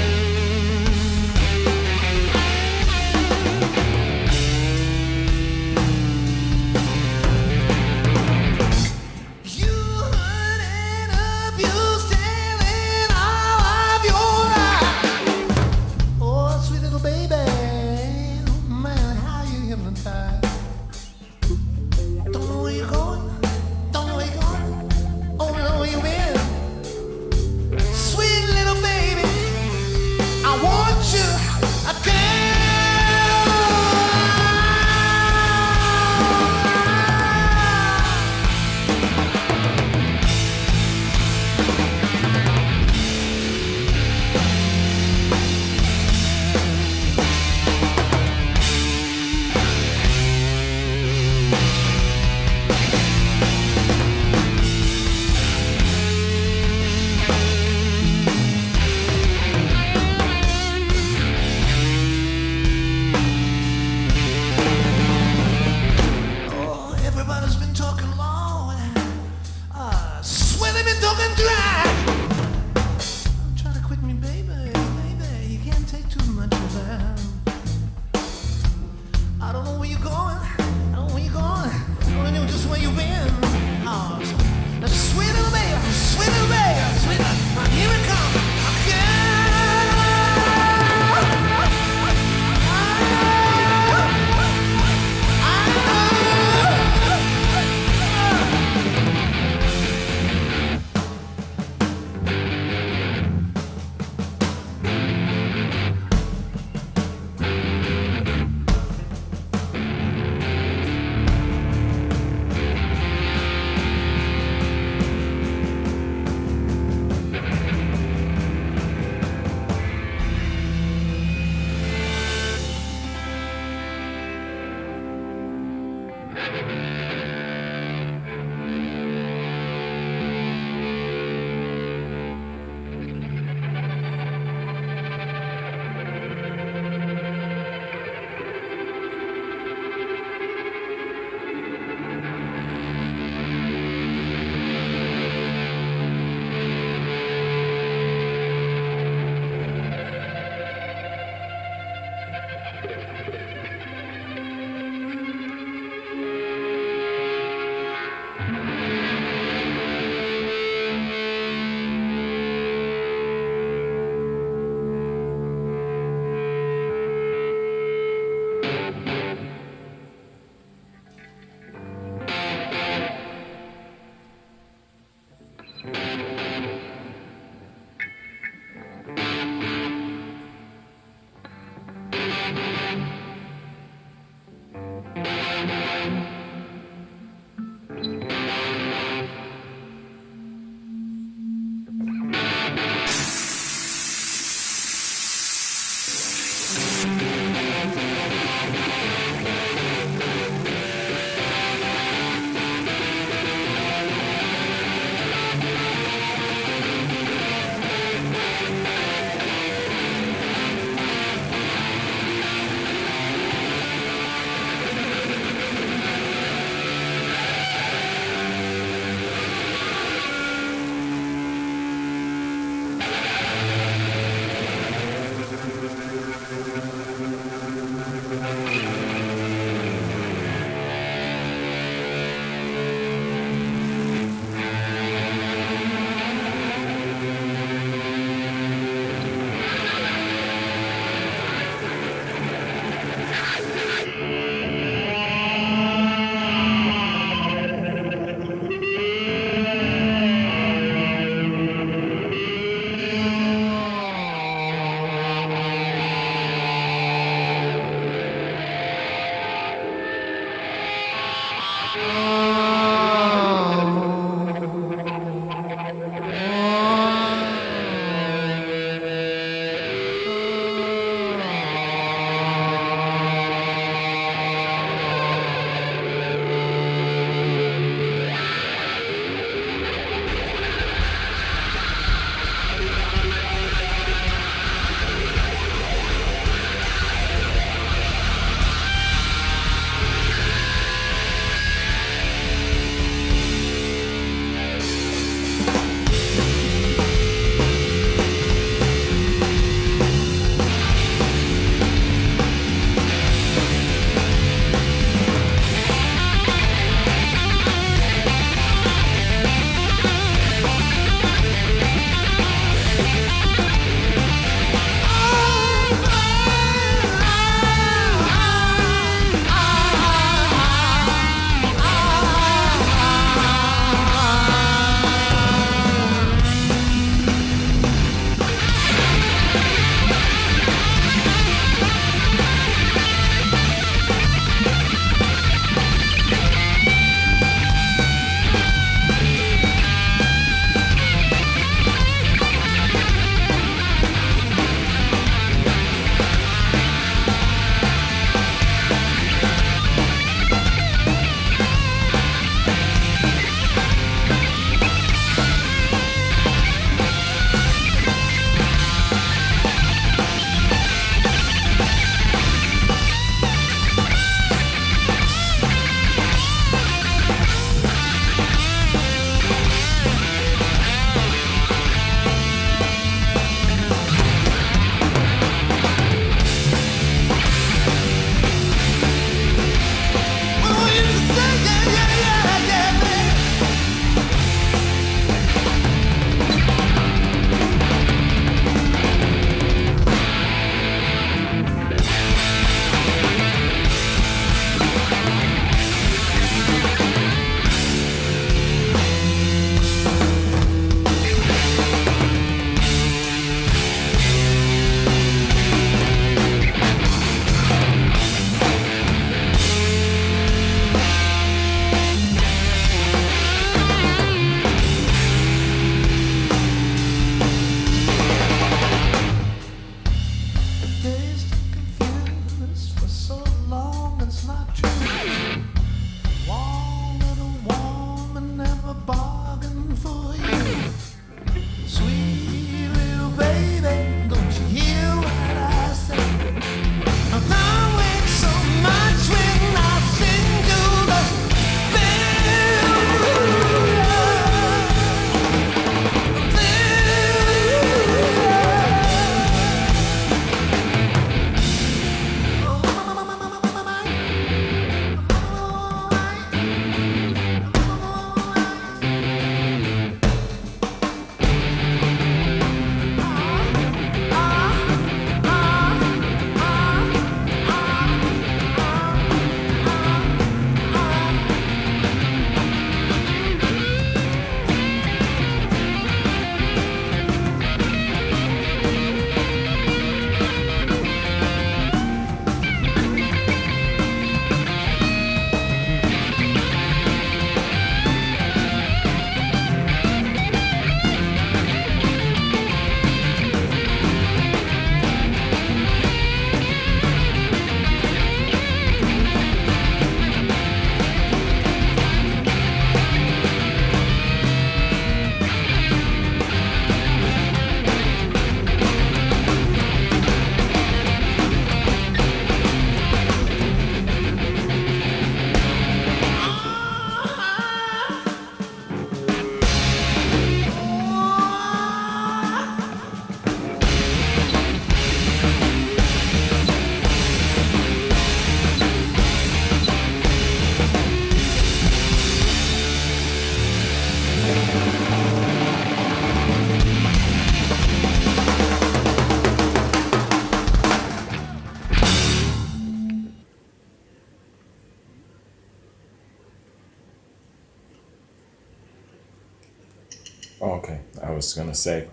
Speaker 1: was gonna say.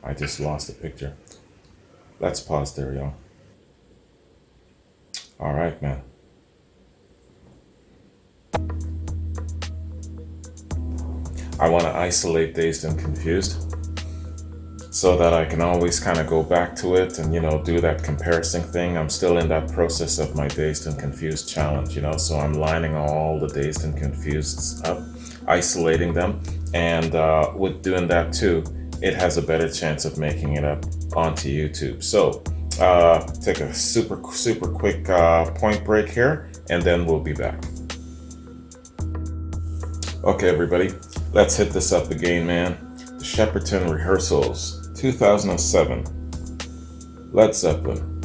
Speaker 1: I just lost the picture. Let's pause there, y'all. All right, man. I want to isolate Dazed and Confused so that I can always kind of go back to it and, do that comparison thing. I'm still in that process of my Dazed and Confused challenge, so I'm lining all the Dazed and Confused up, isolating them, and with doing that too, it has a better chance of making it up onto YouTube. So take a super quick point break here, and then we'll be back. Okay, everybody, let's hit this up again, man. The Shepperton Rehearsals, 2007. Led Zeppelin.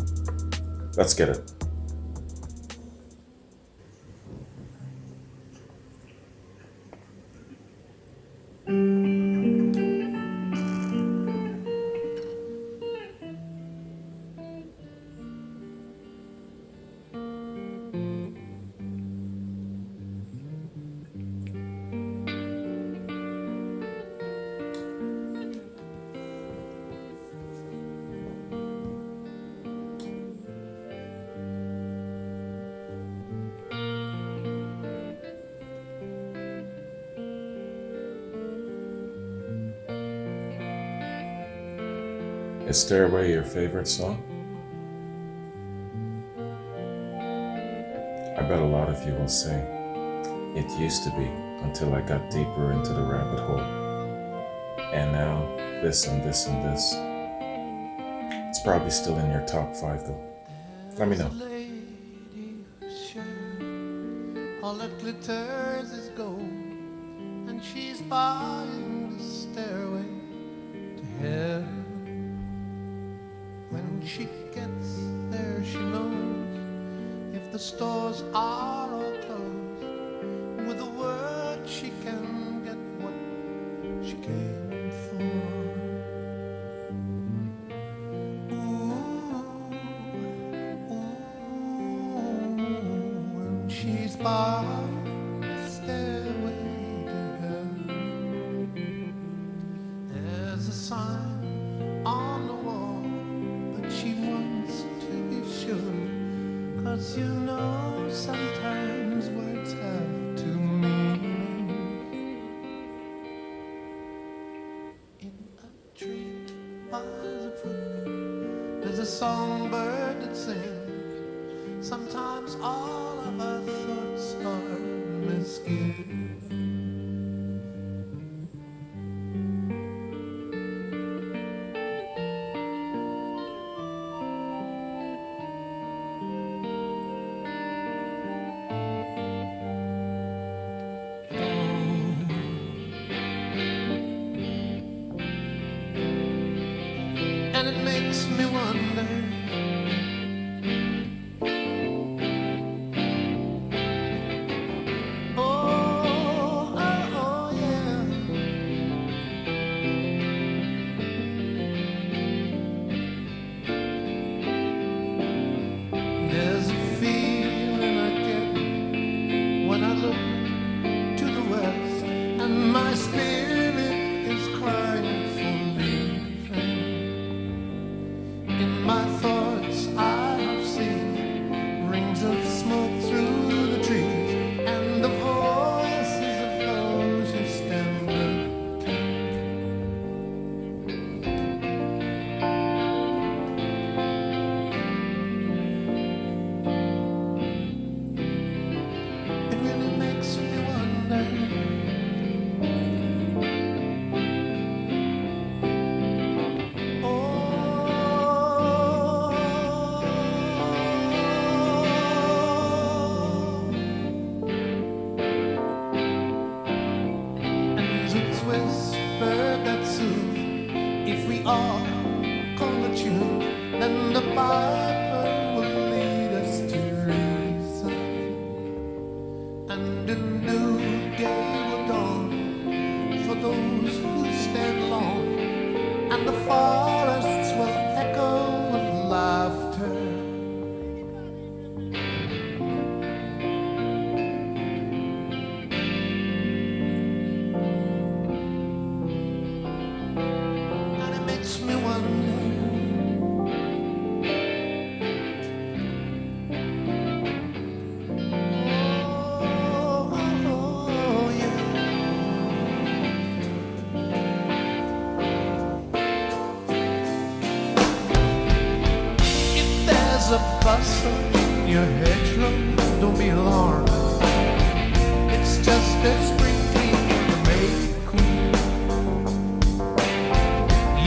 Speaker 1: Let's get it. Is Stairway your favorite song? I bet a lot of you will say, it used to be until I got deeper into the rabbit hole. And now, this and this and this. It's probably still in your top 5 though. Let me know.
Speaker 5: All that glitters is gold, and she's buying the stairway to heaven. When she gets there, she knows if the stores are all closed, with a word she can get what she came for. Ooh, when she's by the stairway to heaven, there's a sign on the wall. She wants to be sure, 'cause sometimes words have two meanings. In a tree by the brook, there's a songbird that sings. Sometimes all of our thoughts are misgiven. And it makes me wonder, oh yeah. There's a feeling I get when I look to the west, and my spirit is crying for leaving. In my thoughts I have seen rings of smoke through the trees, and the voices of those who stand looking. It really makes me wonder. And it's whispered that soon, if we all come to tune, then the Bible will lead us to reason, and a new day will dawn for those who stand long, and the forests will echo with laughter.
Speaker 6: There's a bustle in your hedgerow, don't be alarmed. It's just a spring clean for the May Queen.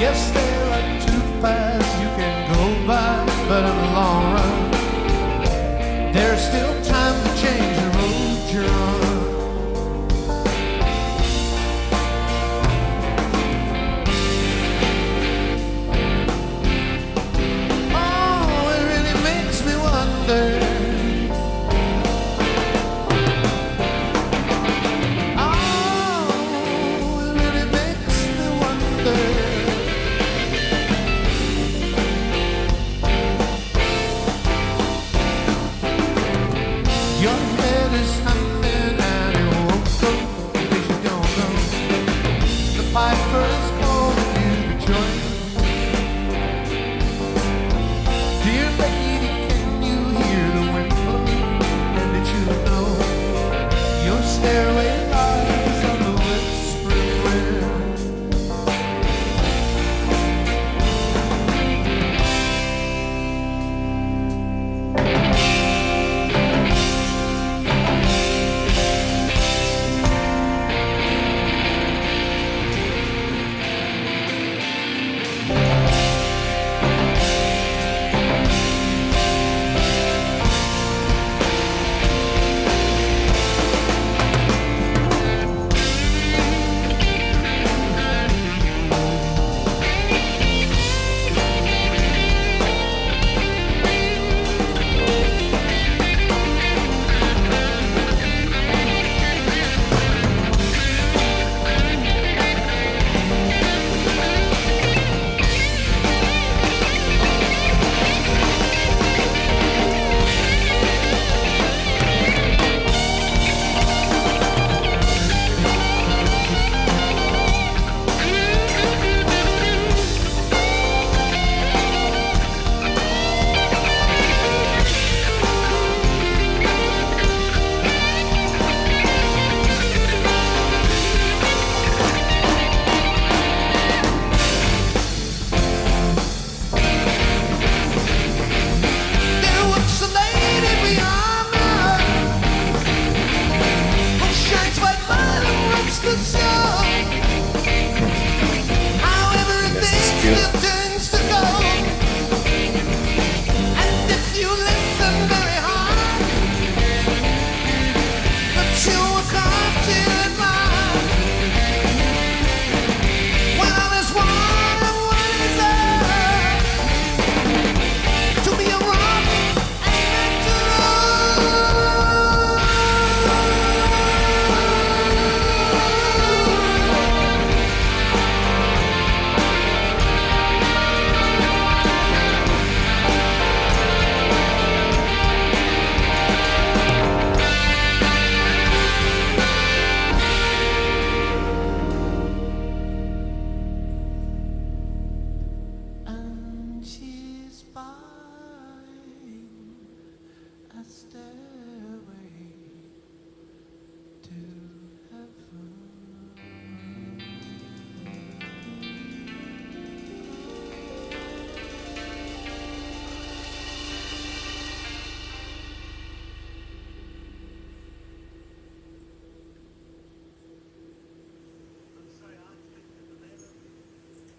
Speaker 6: Yes, there are two paths you can go by, but in the long run, there's still time to change the road you're on. Oh, it really makes me wonder. Piper's calling you to join. Dear lady, can you hear the wind blow? And did you know your stairway lies on the whispering wind?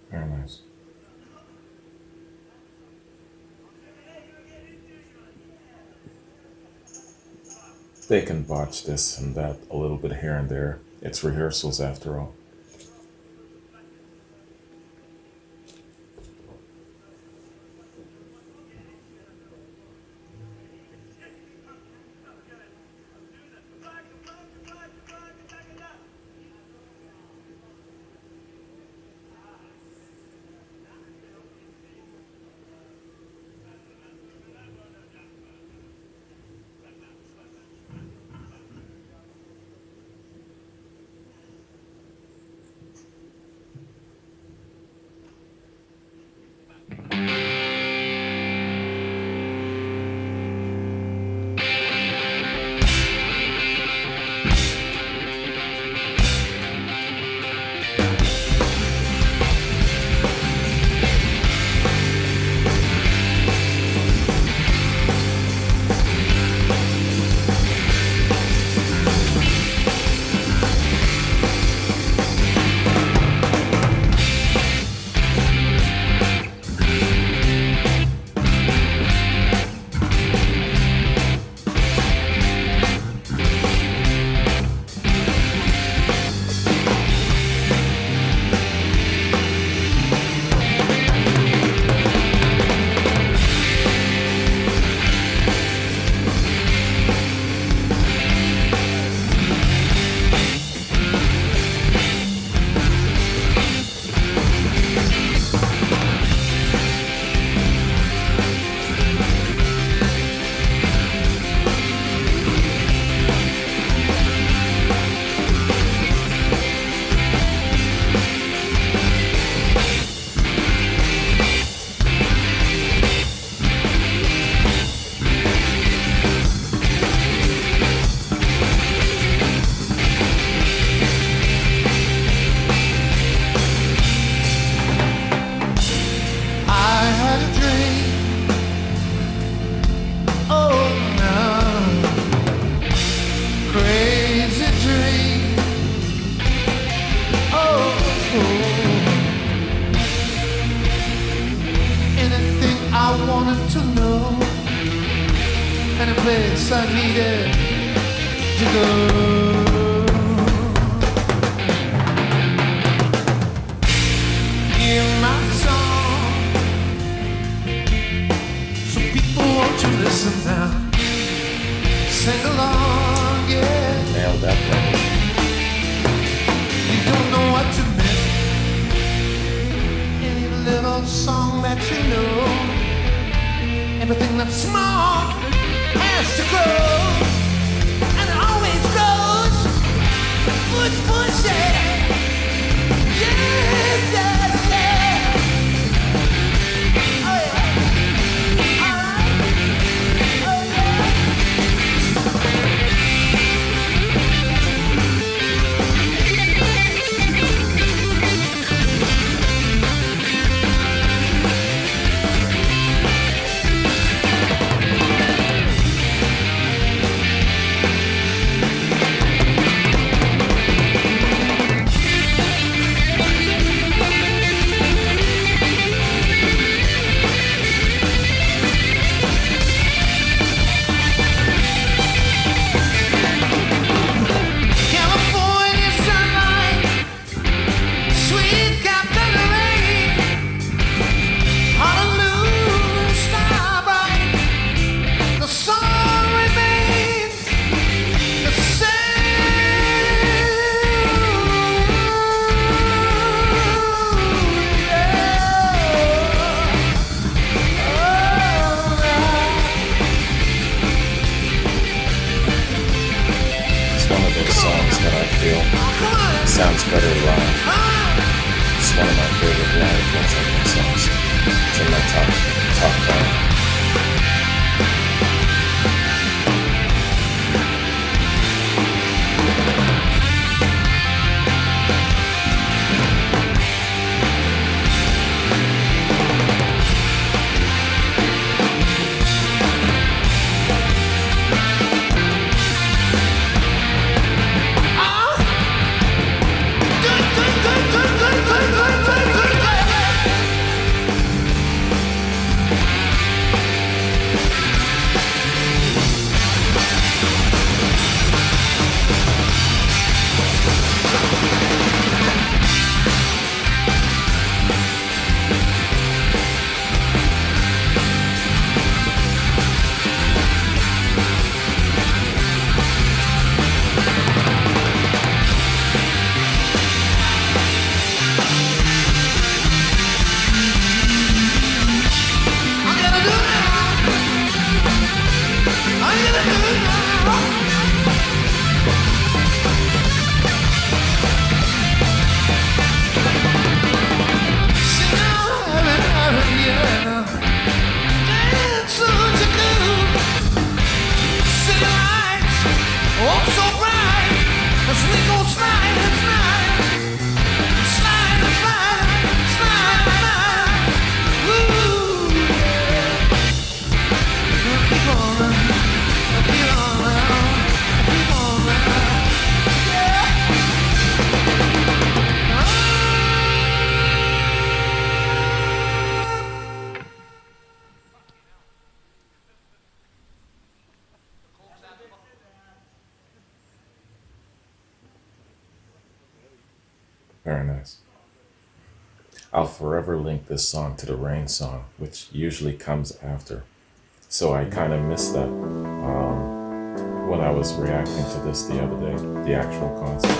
Speaker 1: Very nice. They can botch this and that a little bit here and there. It's rehearsals after all.
Speaker 6: place I needed to go. Hear my song, so people won't you listen now? Sing along, yeah.
Speaker 1: Nailed that one.
Speaker 6: You don't know what to miss. Any little song that you know. Everything that's small has to grow, and it always grows. Push, push it. Yes, yes, yeah. Oh yeah. All right. Oh yeah. California sunlight, sweet Captain Rain, Honolulu starbright, the song remains the same.
Speaker 1: It's one of those songs that I feel sounds better live. It's one of my favorite live Led Zeppelin songs. It's in my top 5. Very nice. I'll forever link this song to the Rain song, which usually comes after. So I kind of missed that when I was reacting to this the other day, the actual concert.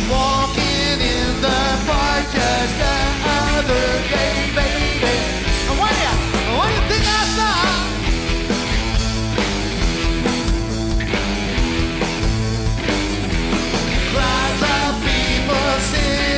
Speaker 6: Walking in the park just the other day, baby. What do you think I saw? Crowds of people sitting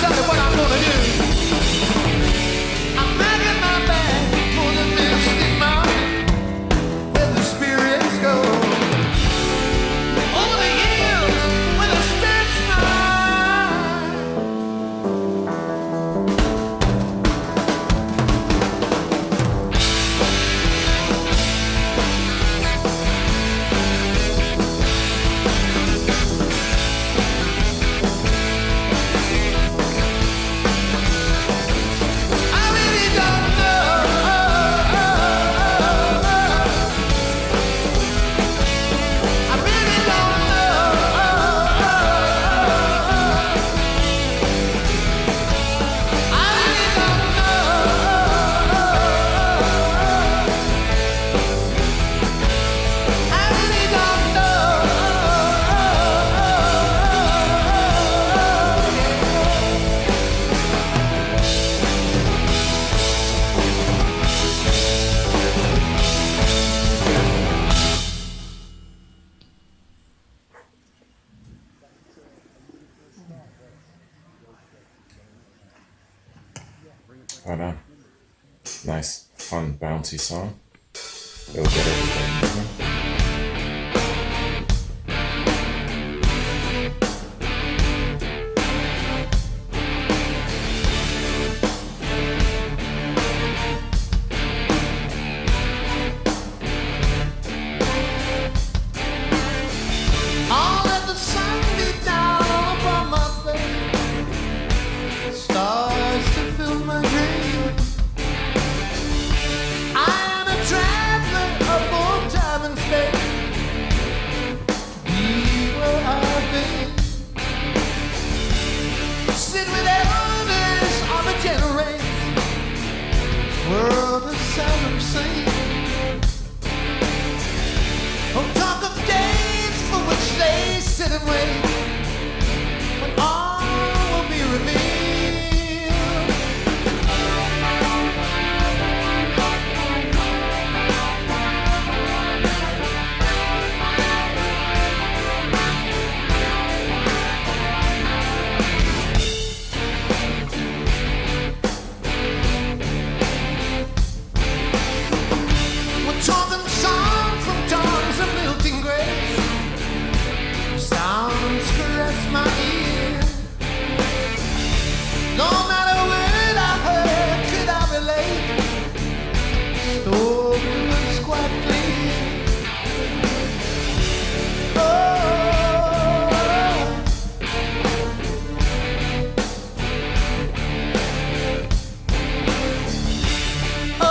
Speaker 6: decided what I'm gonna do. I'm packing my bag for the misty mountain where the spirits go. Over the hills where the spirits fly. I really don't know. I really don't know. I really don't know. I really don't
Speaker 1: Right on. Nice, fun, bouncy song. It'll get everybody moving.
Speaker 6: I'll let the sun beat down upon my face, stars to fill my dream. I am a traveler of more time and space, be where I've been. Sit with elders on the generations, world is seldom seen. Oh, talk of days for which they sit and wait, when all will be revealed. We're talking songs from times of lilting grace, sounds caress my ear. No matter what I heard, could I relate? Story was quite clear. Oh, oh,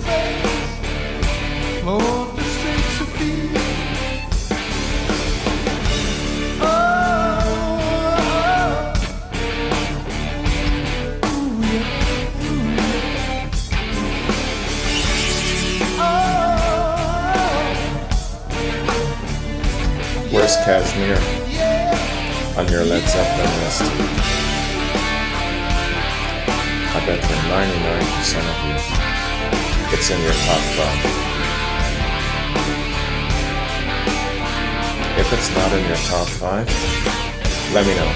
Speaker 6: face, float the streets of fear.
Speaker 1: Where's Cashmere on your Led Zeppelin list? I bet for 99% of you, it's in your top 5. If it's not in your top 5, let me know.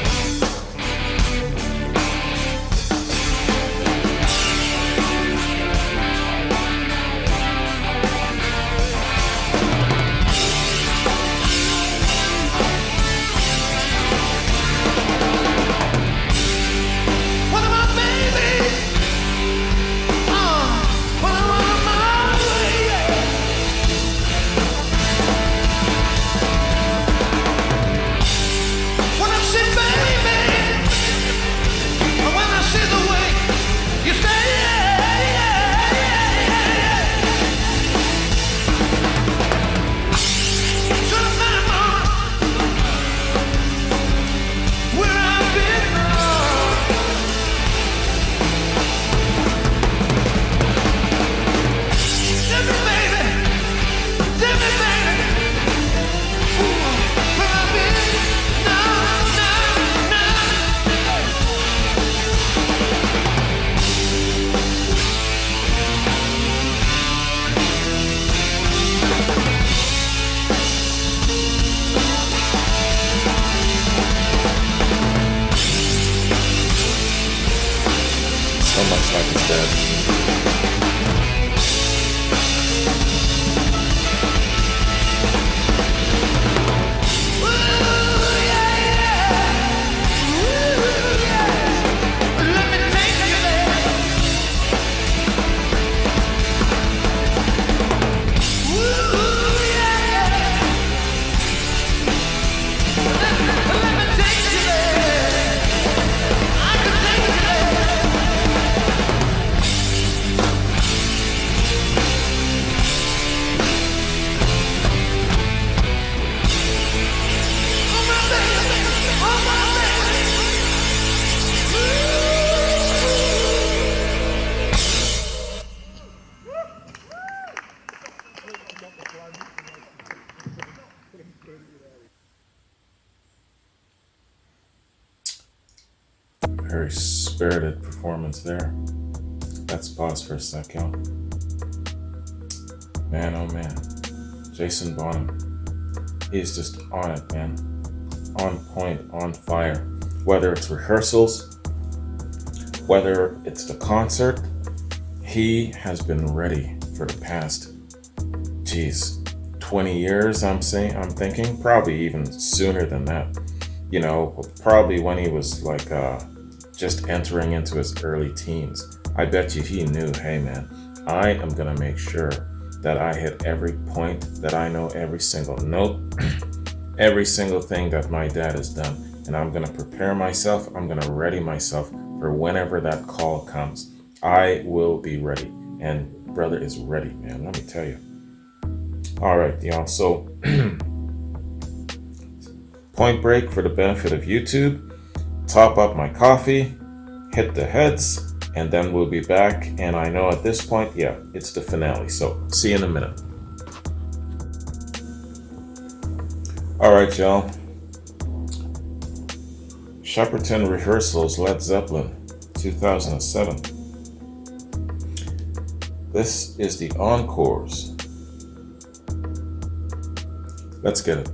Speaker 1: So much like it's dead. Very spirited performance there. Let's pause for a sec, y'all. Man, oh man. Jason Bonham. He's just on it, man. On point, on fire. Whether it's rehearsals, whether it's the concert, he has been ready for the past, 20 years, I'm thinking. Probably even sooner than that. You know, probably when he was like, just entering into his early teens. I bet you he knew, hey man, I am gonna make sure that I hit every point, that I know every single note, every single thing that my dad has done. And I'm gonna prepare myself, I'm gonna ready myself for whenever that call comes. I will be ready. And brother is ready, man, let me tell you. All right, y'all, so point break for the benefit of YouTube. Top up my coffee, hit the heads, and then we'll be back. And I know at this point, yeah, it's the finale. So see you in a minute. All right, y'all. Shepperton Rehearsals, Led Zeppelin, 2007. This is the encores. Let's get it.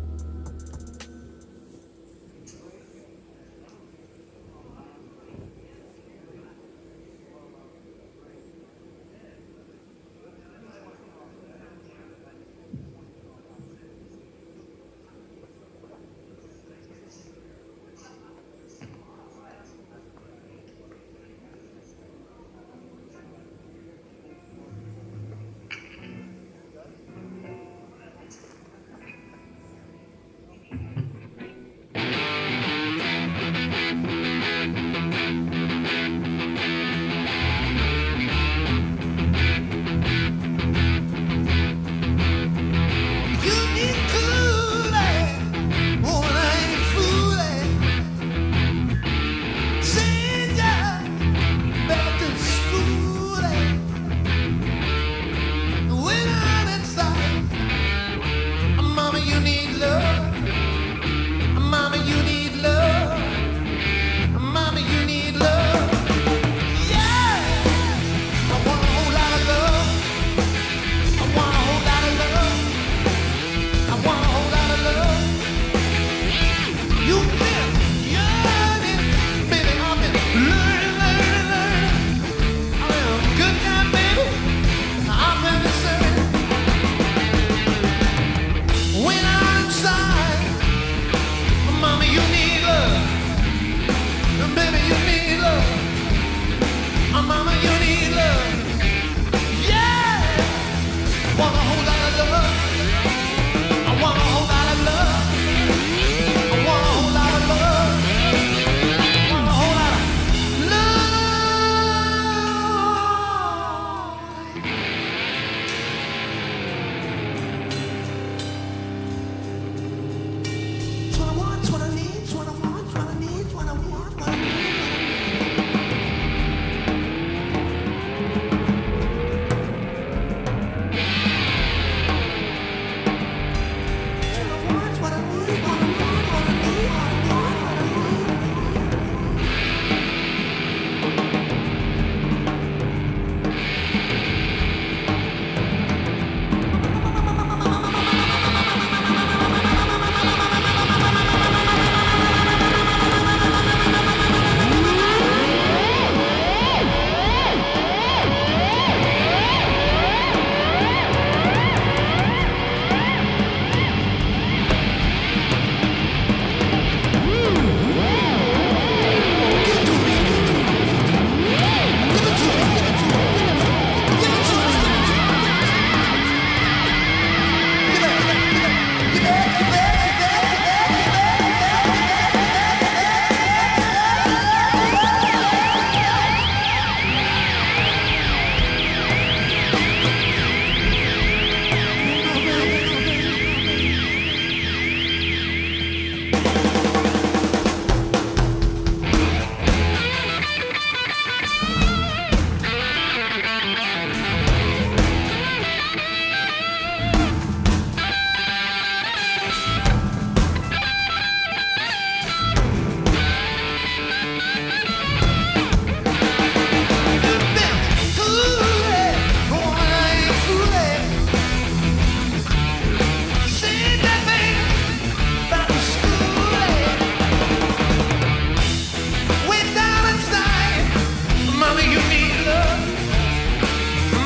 Speaker 6: love.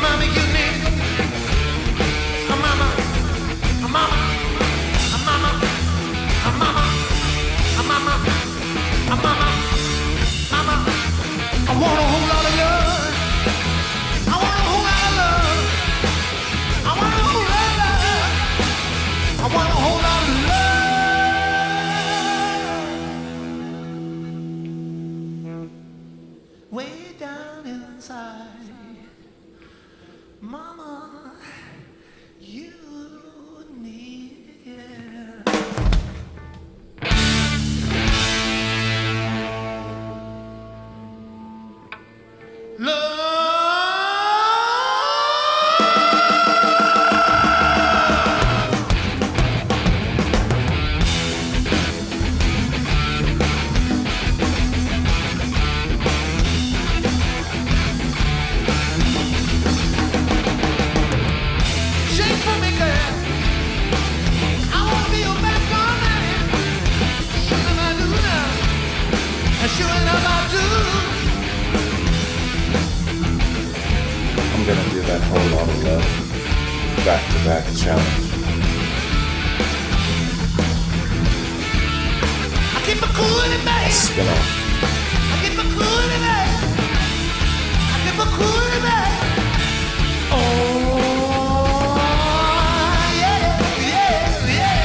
Speaker 6: Mama, you need a mama, a mama, a mama, a mama, a mama, a mama, mama. I want a whole lot of love. I want a whole lot of love. I want a whole lot of love. I want a whole lot of love. Way down inside, Mama, you need it. Shake for me, girl. I wanna be your back all night. Sure enough, I do now. And sure enough, I do.
Speaker 1: I'm gonna do that whole lot of love back-to-back challenge.
Speaker 6: I keep my coolie, babe.
Speaker 1: Spin off.
Speaker 6: I keep my coolie, babe. I keep my coolie, babe. Oh, yeah, yeah, yeah.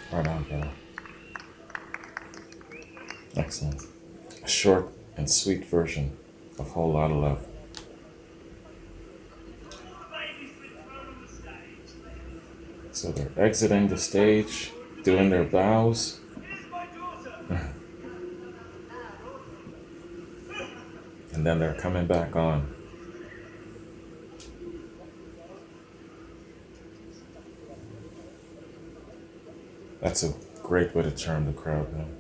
Speaker 1: Right on, brother. Excellent. A short and sweet version of Whole Lotta Love. So they're exiting the stage, doing their bows. And then they're coming back on. That's a great way to charm the crowd, man.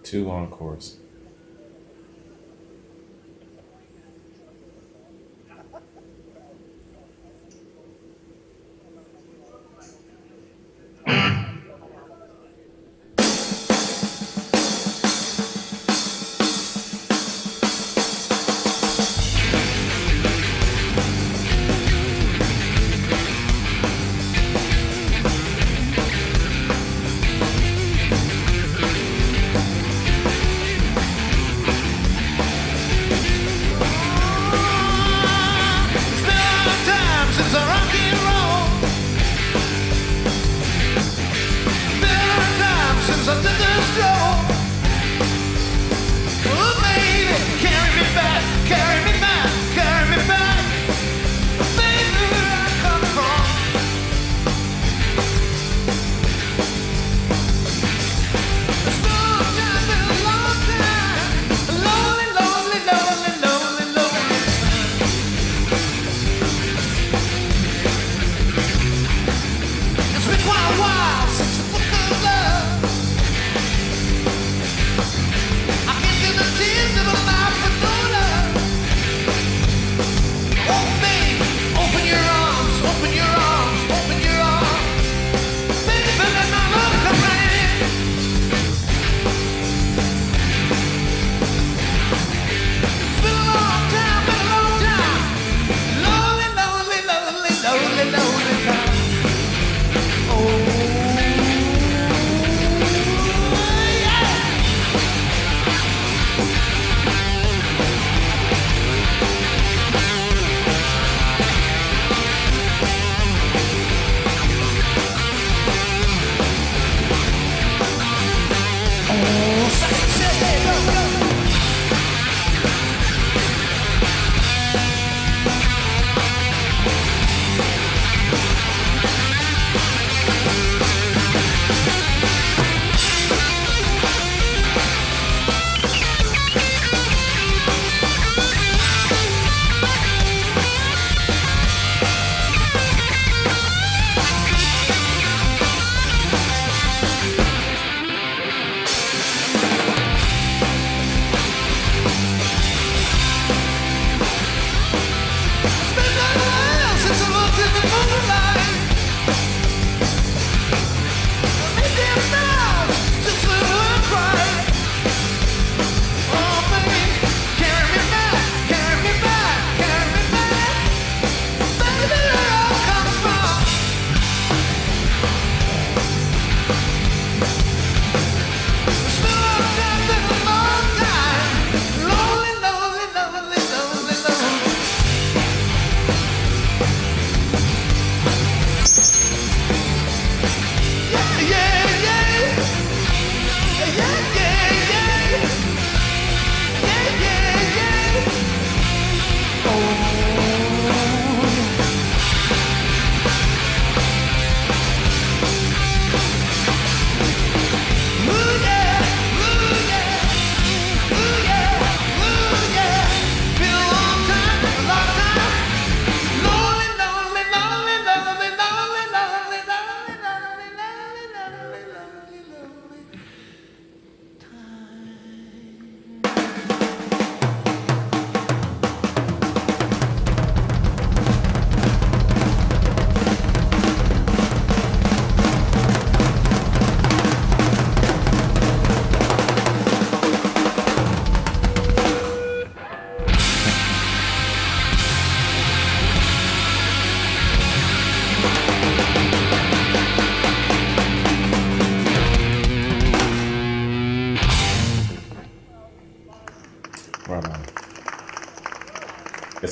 Speaker 1: Two encores.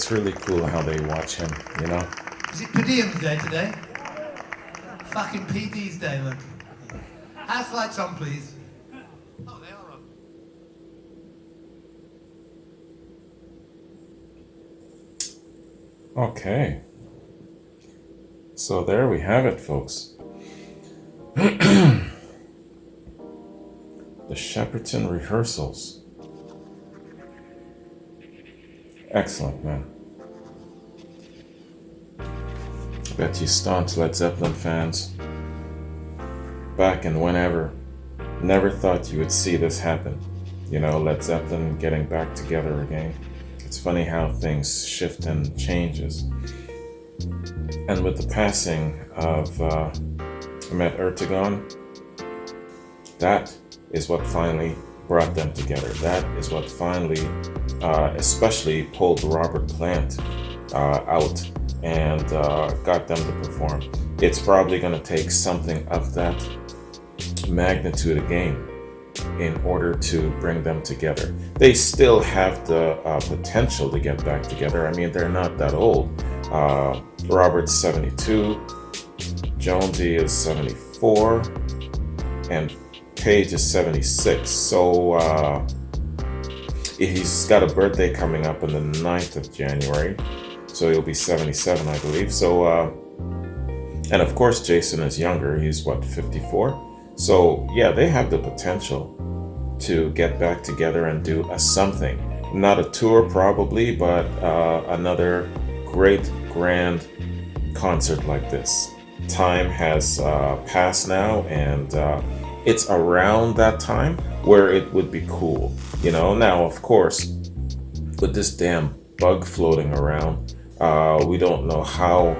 Speaker 1: it's really cool how they watch him, you know?
Speaker 6: Is it Per Diem's day today? Fucking PD's day, look. House lights on, please. Oh, they are on.
Speaker 1: Okay. So there we have it, folks. The Shepperton rehearsals. Excellent, man. I bet you staunch Led Zeppelin fans, back and whenever, never thought you would see this happen. You know, Led Zeppelin getting back together again. It's funny how things shift and changes. And with the passing of Ahmet Ertegun, that is what finally brought them together. That is what finally, especially pulled Robert Plant out and got them to perform. It's probably going to take something of that magnitude again in order to bring them together. They still have the potential to get back together. I mean, they're not that old. Robert's 72, Jonesy is 74, and Page is 76. So he's got a birthday coming up on the 9th of January. So he'll be 77, I believe. So, and of course, Jason is younger. He's what, 54? So yeah, they have the potential to get back together and do a something. Not a tour probably, but another great grand concert like this. Time has passed now, and it's around that time where it would be cool, you know. Now, of course, with this damn bug floating around, we don't know how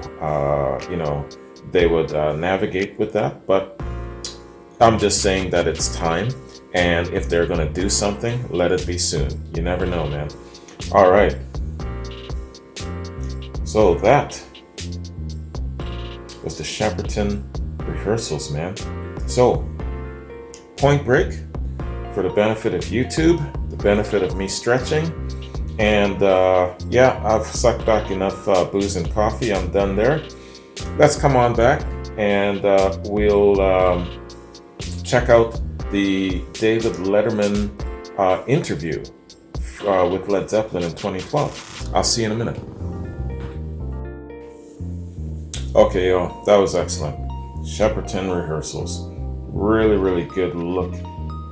Speaker 1: you know, they would navigate with that, but I'm just saying that it's time, and if they're gonna do something, let it be soon. You never know, man. All right. So that was the Shepperton rehearsals, man. So, Point Break, for the benefit of YouTube, the benefit of me stretching, and yeah, I've sucked back enough booze and coffee. I'm done there. Let's come on back, and we'll check out the David Letterman interview with Led Zeppelin in 2012. I'll see you in a minute. Okay, yo, that was excellent. Shepperton rehearsals. Really, really good look.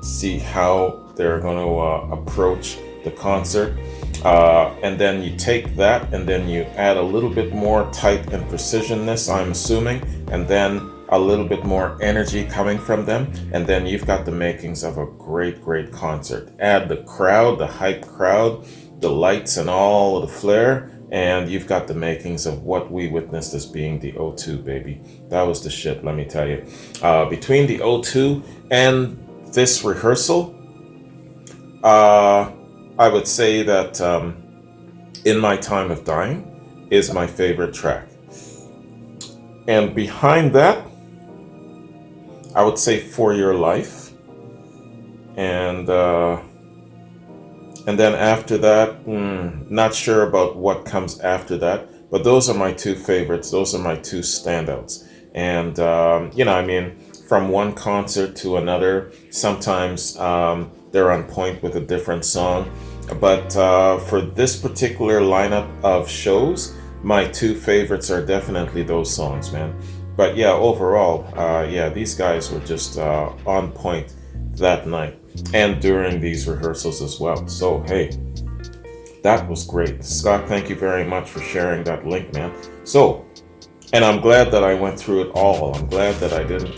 Speaker 1: See how they're going to approach the concert. And then you take that and then you add a little bit more tight and precisionness, I'm assuming, and then a little bit more energy coming from them, and then you've got the makings of a great, great concert. Add the crowd, the hype crowd, the lights and all of the flair, and you've got the makings of what we witnessed as being the O2, baby. That was the shit, let me tell you. Between the O2 and this rehearsal, I would say that In My Time of Dying is my favorite track. And behind that, I would say For Your Life. And then after that, not sure about what comes after that, but those are my two favorites. Those are my two standouts. And, you know, I mean, from one concert to another, sometimes they're on point with a different song. But for this particular lineup of shows, my two favorites are definitely those songs, man. But yeah, overall, yeah, these guys were just on point that night and during these rehearsals as well. So, hey, that was great. Scott, thank you very much for sharing that link, man. So, and I'm glad that I went through it all. I'm glad that I didn't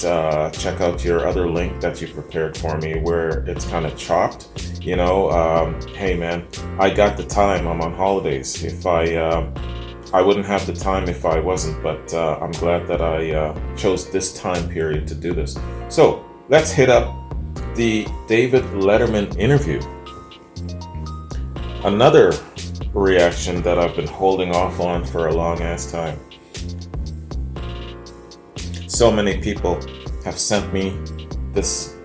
Speaker 1: check out your other link that you prepared for me where it's kind of chopped. You know, hey, man, I got the time. I'm on holidays. If I wouldn't have the time if I wasn't, but I'm glad that I chose this time period to do this. So let's hit up the David Letterman interview. Another reaction that I've been holding off on for a long ass time. So many people have sent me this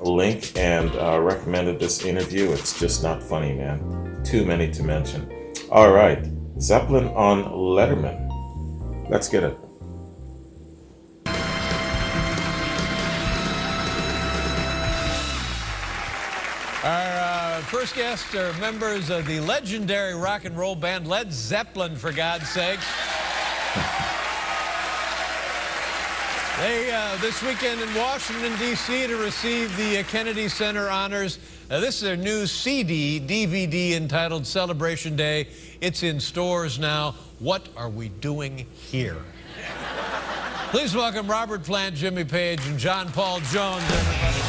Speaker 1: link and recommended this interview. It's just not funny, man. Too many to mention. All right. Zeppelin on Letterman. Let's get it.
Speaker 7: Our first guests are members of the legendary rock and roll band Led Zeppelin, for God's sakes. They, this weekend in Washington, D.C. to receive the Kennedy Center honors. This is their new CD, DVD entitled Celebration Day. It's in stores now. What are we doing here? Please welcome Robert Plant, Jimmy Page, and John Paul Jones, everybody.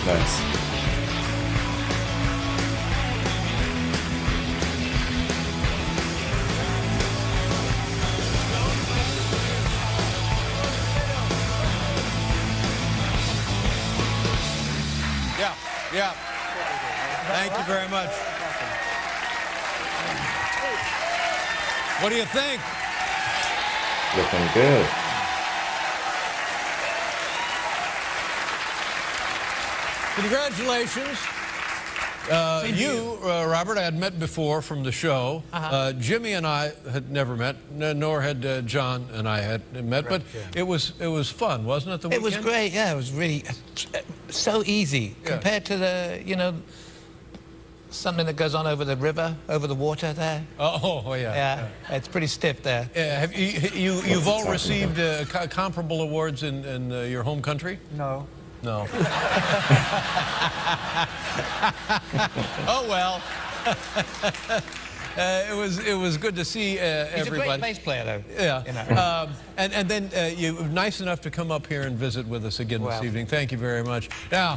Speaker 1: Nice.
Speaker 7: Yeah. Thank you very much. What do you think?
Speaker 1: Looking good.
Speaker 7: Congratulations. Robert, I had met before from the show. Jimmy and I had never met, nor had John and I had met, but it was fun, wasn't it, the weekend?
Speaker 8: It was great, yeah. It was really so easy compared to the, you know, something that goes on over the river, over the water there.
Speaker 7: Oh yeah.
Speaker 8: Yeah, it's pretty stiff there.
Speaker 7: Have you've all received comparable awards in your home country?
Speaker 8: No.
Speaker 7: No. Oh well. It was good to see everybody.
Speaker 8: He's a great bass player, though.
Speaker 7: Yeah.
Speaker 8: You know.
Speaker 7: And then you were nice enough to come up here and visit with us again this evening. Thank you very much. Now.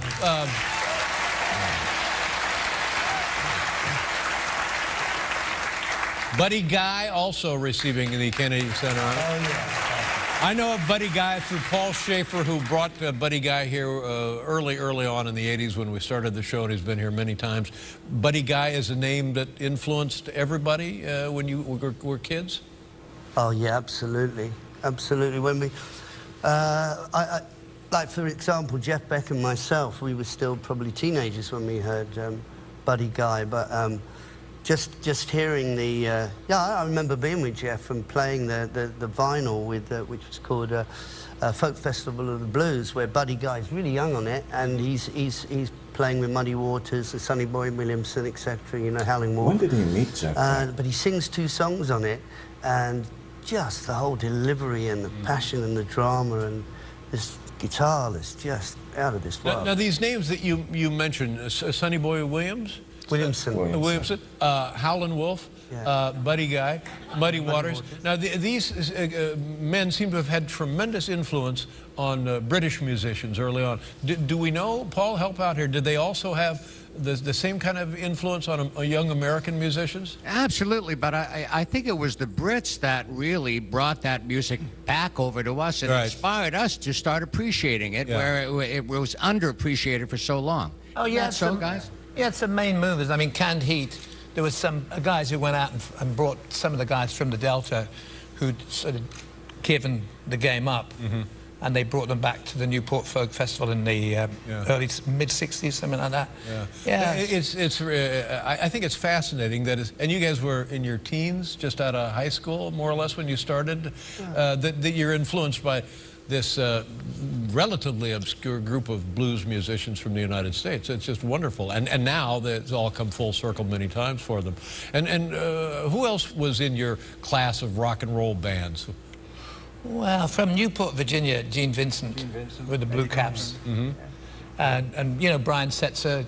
Speaker 7: Buddy Guy also receiving the Kennedy Center honor.
Speaker 8: Oh yeah.
Speaker 7: I know a Buddy Guy through Paul Schaefer, who brought Buddy Guy here early on in the 80s when we started the show, and he's been here many times. Buddy Guy is a name that influenced everybody when you were kids?
Speaker 9: Oh, yeah, absolutely. Absolutely. When we, like, for example, Jeff Beck and myself, we were still probably teenagers when we heard Buddy Guy, but just hearing the, I remember being with Jeff and playing the vinyl with, which was called Folk Festival of the Blues, where Buddy Guy's really young on it, and he's playing with Muddy Waters, the Sonny Boy Williamson, etc., you know, Howling Wolf.
Speaker 1: When did he meet Jeff?
Speaker 9: But he sings 2 songs on it, and just the whole delivery and the passion and the drama and this guitar that's just out of this world.
Speaker 7: Now these names that you mentioned, Sonny Boy Williamson, Howlin' Wolf, Buddy Guy, Muddy Waters. Now these men seem to have had tremendous influence on British musicians early on. Do we know, Paul, help out here, did they also have the same kind of influence on young American musicians?
Speaker 10: Absolutely, but I think it was the Brits that really brought that music back over to us and inspired us to start appreciating it, where it was underappreciated for so long.
Speaker 8: Oh yeah,
Speaker 10: guys.
Speaker 8: Yeah, it's some main movers. I mean, Canned Heat, there was some guys who went out and brought some of the guys from the Delta who'd sort of given the game up, and they brought them back to the Newport Folk Festival in the early, mid-60s, something like that.
Speaker 7: I think it's fascinating that, and you guys were in your teens, just out of high school, more or less, when you started, that you're influenced by this relatively obscure group of blues musicians from the United States. It's just wonderful. And now it's all come full circle many times for them. And who else was in your class of rock and roll bands?
Speaker 8: Well, from Newport, Virginia, Gene Vincent with the Blue Caps. And you know, Brian Setzer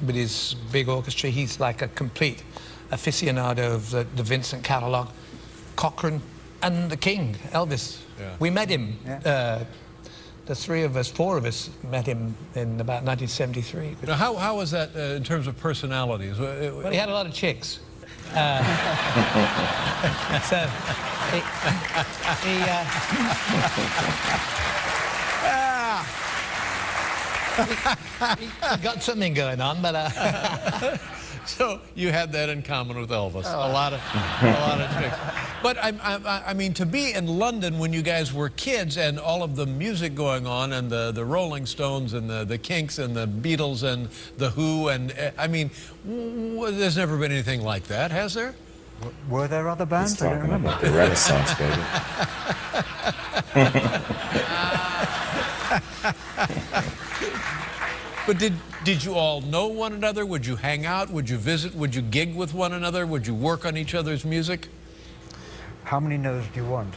Speaker 8: with his big orchestra, he's like a complete aficionado of the Vincent catalog. Cochran and the King, Elvis. We met him, the 4 of us met him in about 1973.
Speaker 7: Now, how was that in terms of personalities?
Speaker 8: Well, he had a lot of chicks. So he got something going on, but
Speaker 7: So you had that in common with Elvis. A lot of tricks. But I mean, to be in London when you guys were kids and all of the music going on and the Rolling Stones and the Kinks and the Beatles and the Who and I mean, there's never been anything like that, has there?
Speaker 11: Were there other bands?
Speaker 1: He's
Speaker 11: I don't
Speaker 1: talking
Speaker 11: remember.
Speaker 1: about the Renaissance, baby.
Speaker 7: But did you all know one another? Would you hang out? Would you visit? Would you gig with one another? Would you work on each other's music?
Speaker 11: How many no's do you want?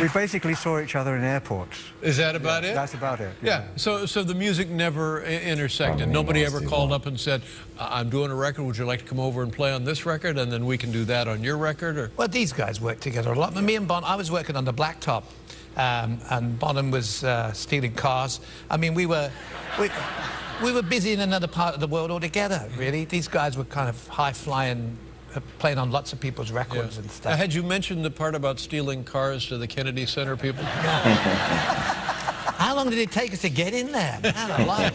Speaker 11: We basically saw each other in airports.
Speaker 7: Is that about it?
Speaker 11: That's about it.
Speaker 7: Yeah. So the music never intersected. Nobody ever called up and said, "I'm doing a record. Would you like to come over and play on this record, and then we can do that on your record?" Or
Speaker 8: Well, these guys worked together a lot. Me and Bon, I was working on the Blacktop, and Bonham was stealing cars. I mean, we were busy in another part of the world altogether. Really, these guys were kind of high-flying, playing on lots of people's records and stuff.
Speaker 7: Had you mentioned the part about stealing cars to the Kennedy Center people?
Speaker 8: How long did it take us to get in there? Man alive.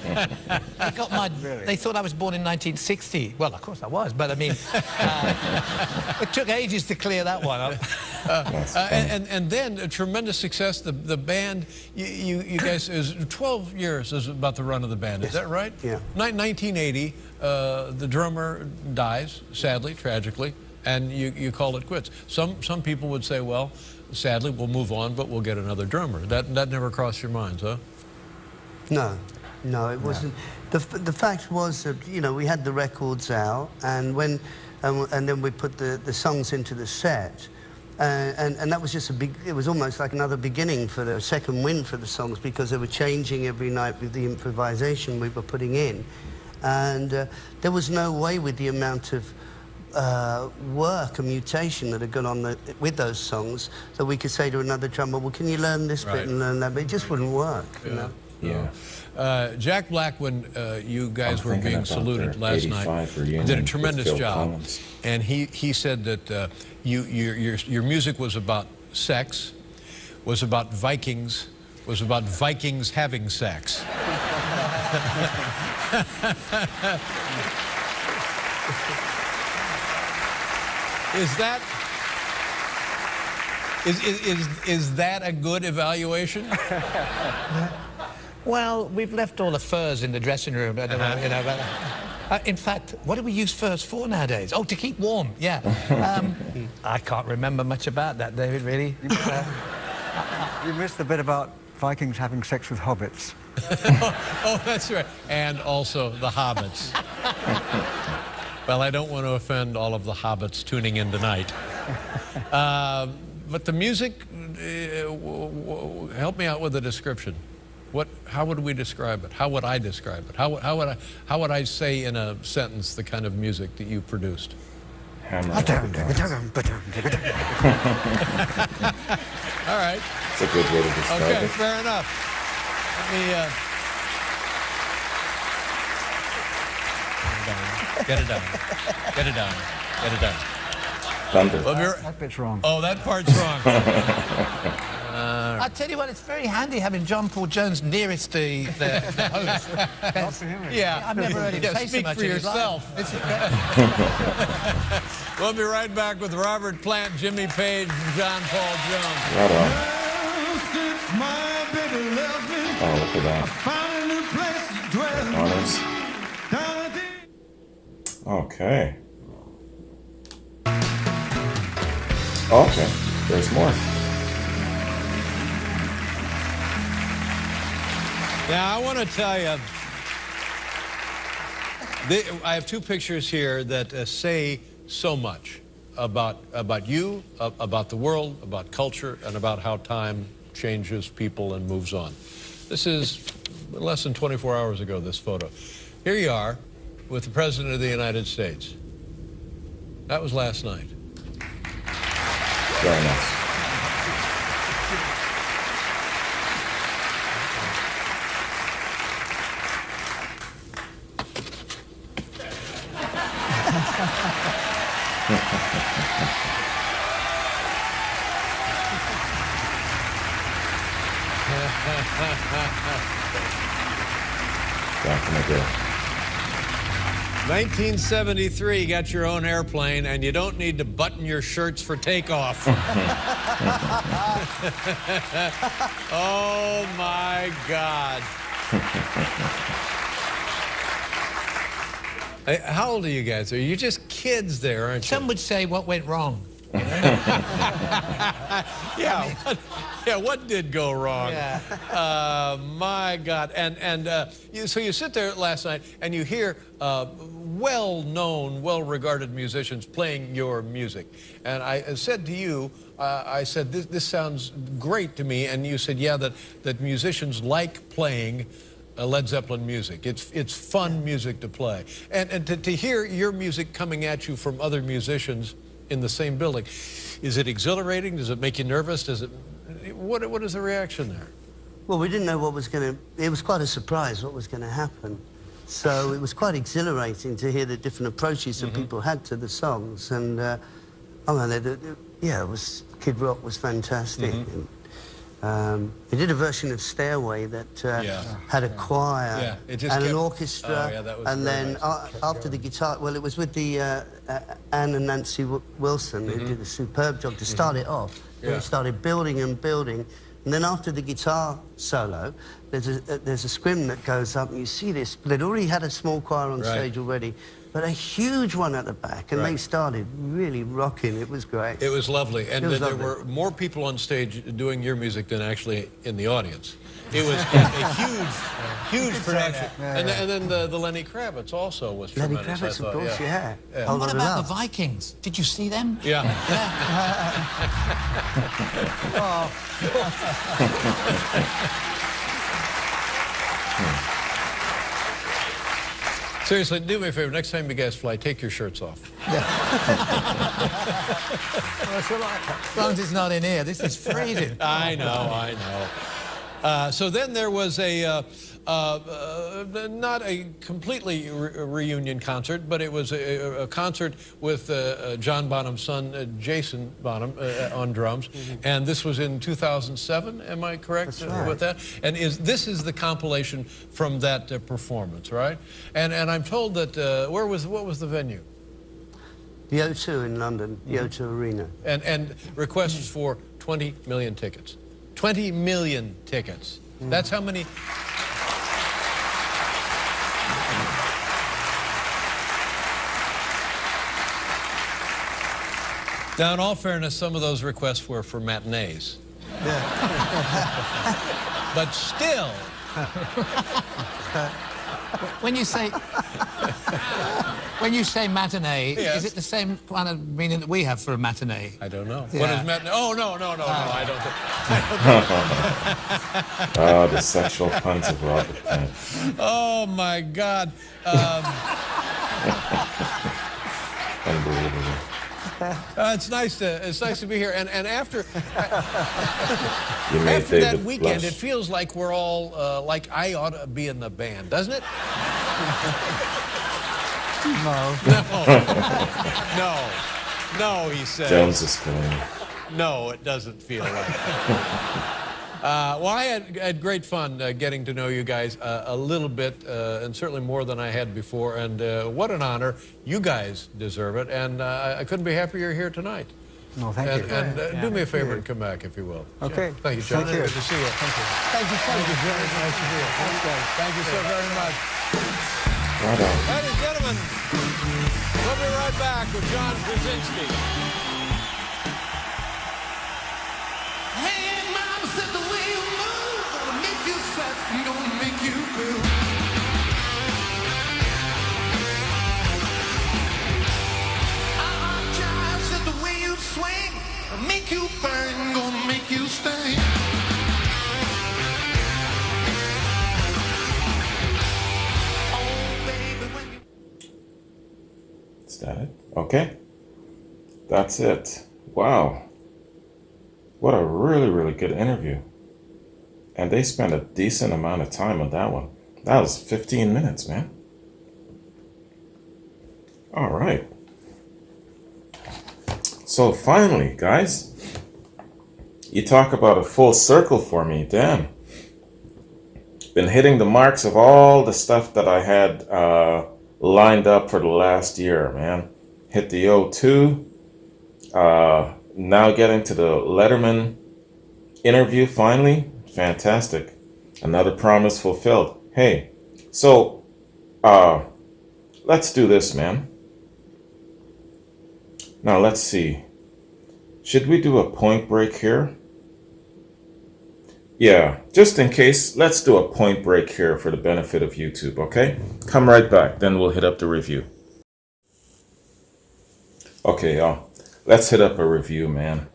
Speaker 8: They got my. They thought I was born in 1960. Well, of course I was, but I mean, it took ages to clear that one up.
Speaker 7: And then a tremendous success. The band, you guys, is 12 years is about the run of the band. Is that right?
Speaker 9: Yeah.
Speaker 7: 1980, the drummer dies, sadly, tragically, and you call it quits. Some people would say, well, sadly, we'll move on, but we'll get another drummer. That never crossed your minds, huh?
Speaker 9: No, it wasn't. The fact was that, you know, we had the records out, and when and then we put the songs into the set, and that was just it was almost like another beginning for the second wind for the songs, because they were changing every night with the improvisation we were putting in, and there was no way with the amount of work and mutation that had gone on with those songs that we could say to another drummer, well, can you learn this bit and learn that bit? It just wouldn't work, you know?
Speaker 1: Yeah.
Speaker 7: Jack Black, when you guys were being saluted last night, did a tremendous job. And he said that your music was about sex, was about Vikings, was about Vikings having sex. Is that a good evaluation?
Speaker 8: Well, we've left all the furs in the dressing room. I don't know, you know. But, in fact, what do we use furs for nowadays? Oh, to keep warm. Yeah. I can't remember much about that, David. Really.
Speaker 11: You missed the bit about Vikings having sex with hobbits.
Speaker 7: Oh, that's right. And also the hobbits. Well, I don't want to offend all of the hobbits tuning in tonight. But the music, help me out with a description. How would we describe it? How would I describe it? How would I say in a sentence the kind of music that you produced?
Speaker 1: All right. It's a good way to describe
Speaker 7: Okay,
Speaker 1: it.
Speaker 7: fair enough. Let me get it done. Get it done. Get it done.
Speaker 1: Thunder.
Speaker 11: That bit's wrong.
Speaker 7: Oh, that part's wrong.
Speaker 8: I tell you what, it's very handy having John Paul Jones nearest the host.
Speaker 11: Not for him.
Speaker 7: Yeah,
Speaker 8: I've never heard him say so
Speaker 7: speak
Speaker 8: much
Speaker 7: for
Speaker 8: in his life.
Speaker 7: yourself. We'll be right back with Robert Plant, Jimmy Page, and John Paul Jones.
Speaker 1: Right on.
Speaker 6: My baby loves me.
Speaker 1: Oh, look at that.
Speaker 6: Find a new place to dwell.
Speaker 1: Honors.
Speaker 6: Down
Speaker 1: Okay. Okay. There's more.
Speaker 7: Yeah, I want to tell you, I have two pictures here that say so much about you, about the world, about culture, and about how time changes people and moves on. This is less than 24 hours ago, this photo. Here you are with the President of the United States. That was last night.
Speaker 1: Very nice. Back in the day.
Speaker 7: 1973, you got your own airplane, and you don't need to button your shirts for takeoff. Oh, my God. Hey, how old are you guys? Are you just kids there, aren't you?
Speaker 8: Some would say what went wrong.
Speaker 7: Yeah, what did go wrong?
Speaker 8: Yeah.
Speaker 7: My God. So you sit there last night and you hear well-known, well-regarded musicians playing your music. And I said to you, I said, this sounds great to me. And you said, yeah, that musicians like playing Led Zeppelin music. It's fun music to play. And to hear your music coming at you from other musicians in the same building, is it exhilarating? Does it make you nervous? What is the reaction there?
Speaker 9: Well, we didn't know what was going to... It was quite a surprise what was going to happen. So it was quite exhilarating to hear the different approaches that people had to the songs. And, it was... Kid Rock was fantastic. They did a version of Stairway that had a choir and an orchestra. And then after the guitar... Well, it was with the Anne and Nancy Wilson. They did a superb job to start it off. They started building and building. And then after the guitar solo, there's a scrim that goes up, and you see this. They'd already had a small choir on stage already, but a huge one at the back, and they started really rocking. It was great.
Speaker 7: It was lovely. And
Speaker 9: was
Speaker 7: there
Speaker 9: lovely.
Speaker 7: were more people on stage doing your music than actually in the audience. It was a huge production. And then the Lenny Kravitz also was
Speaker 9: Lenny
Speaker 7: tremendous,
Speaker 9: Kravitz,
Speaker 7: I thought.
Speaker 9: of course, yeah.
Speaker 8: And what about the Vikings? Did you see them?
Speaker 7: Yeah. Seriously, do me a favor. Next time you guys fly, take your shirts off.
Speaker 8: As long as it's not in here. This is freezing.
Speaker 7: I know. So then there was not a completely reunion concert, but it was a concert with John Bonham's son, Jason Bonham, on drums. And this was in 2007, am I correct with that? And this is the compilation from that performance, right? And I'm told that, what was the venue?
Speaker 9: The O2 in London, the O2 Arena.
Speaker 7: And requests for 20 million tickets. 20 million tickets. That's how many... Now, in all fairness, some of those requests were for matinees. But still...
Speaker 8: When you say matinee, is it the same kind of meaning that we have for a matinee?
Speaker 7: I don't know. What is matinee? Oh, no, I don't think...
Speaker 1: Oh, the sexual puns of Robert Plant.
Speaker 7: Oh, my God.
Speaker 1: Unbelievable.
Speaker 7: It's nice to be here. And after
Speaker 1: You made
Speaker 7: after that
Speaker 1: David
Speaker 7: weekend,
Speaker 1: blush.
Speaker 7: it feels like we're all like I ought to be in the band, doesn't it? No, he says.
Speaker 1: Jones is killing me.
Speaker 7: No, it doesn't feel like it. Well, I had great fun getting to know you guys a little bit, and certainly more than I had before. And what an honor. You guys deserve it. And I couldn't be happier you're here tonight.
Speaker 11: No, thank you.
Speaker 7: And do me a favor and come back, if you will.
Speaker 11: Okay.
Speaker 7: Thank you, John.
Speaker 11: Thank you.
Speaker 7: Good to see you. Thank you.
Speaker 11: Thank you so much.
Speaker 7: Very nice to see you. Thank you so very much.
Speaker 1: Right on.
Speaker 7: Ladies and gentlemen, we'll be right back with John Krasinski.
Speaker 5: Hey, mama said the way you move gonna make you sweat and gonna make you cool. Jive said the way you swing gonna make you burn, gonna make you sting. Oh, baby, when you...
Speaker 1: Is that it? Okay. That's it. Wow. What a really, really good interview. And they spent a decent amount of time on that one. That was 15 minutes, man. All right. So finally, guys, you talk about a full circle for me. Damn. been hitting the marks of all the stuff that I had lined up for the last year, man. Hit the O2. Now getting to the Letterman interview finally. Fantastic. Another promise fulfilled. Hey, so let's do this, man. Now let's see. Should we do a point break here? Yeah, just in case, let's do a point break here for the benefit of YouTube, okay? Come right back, then we'll hit up the review. Okay, let's hit up a review, man.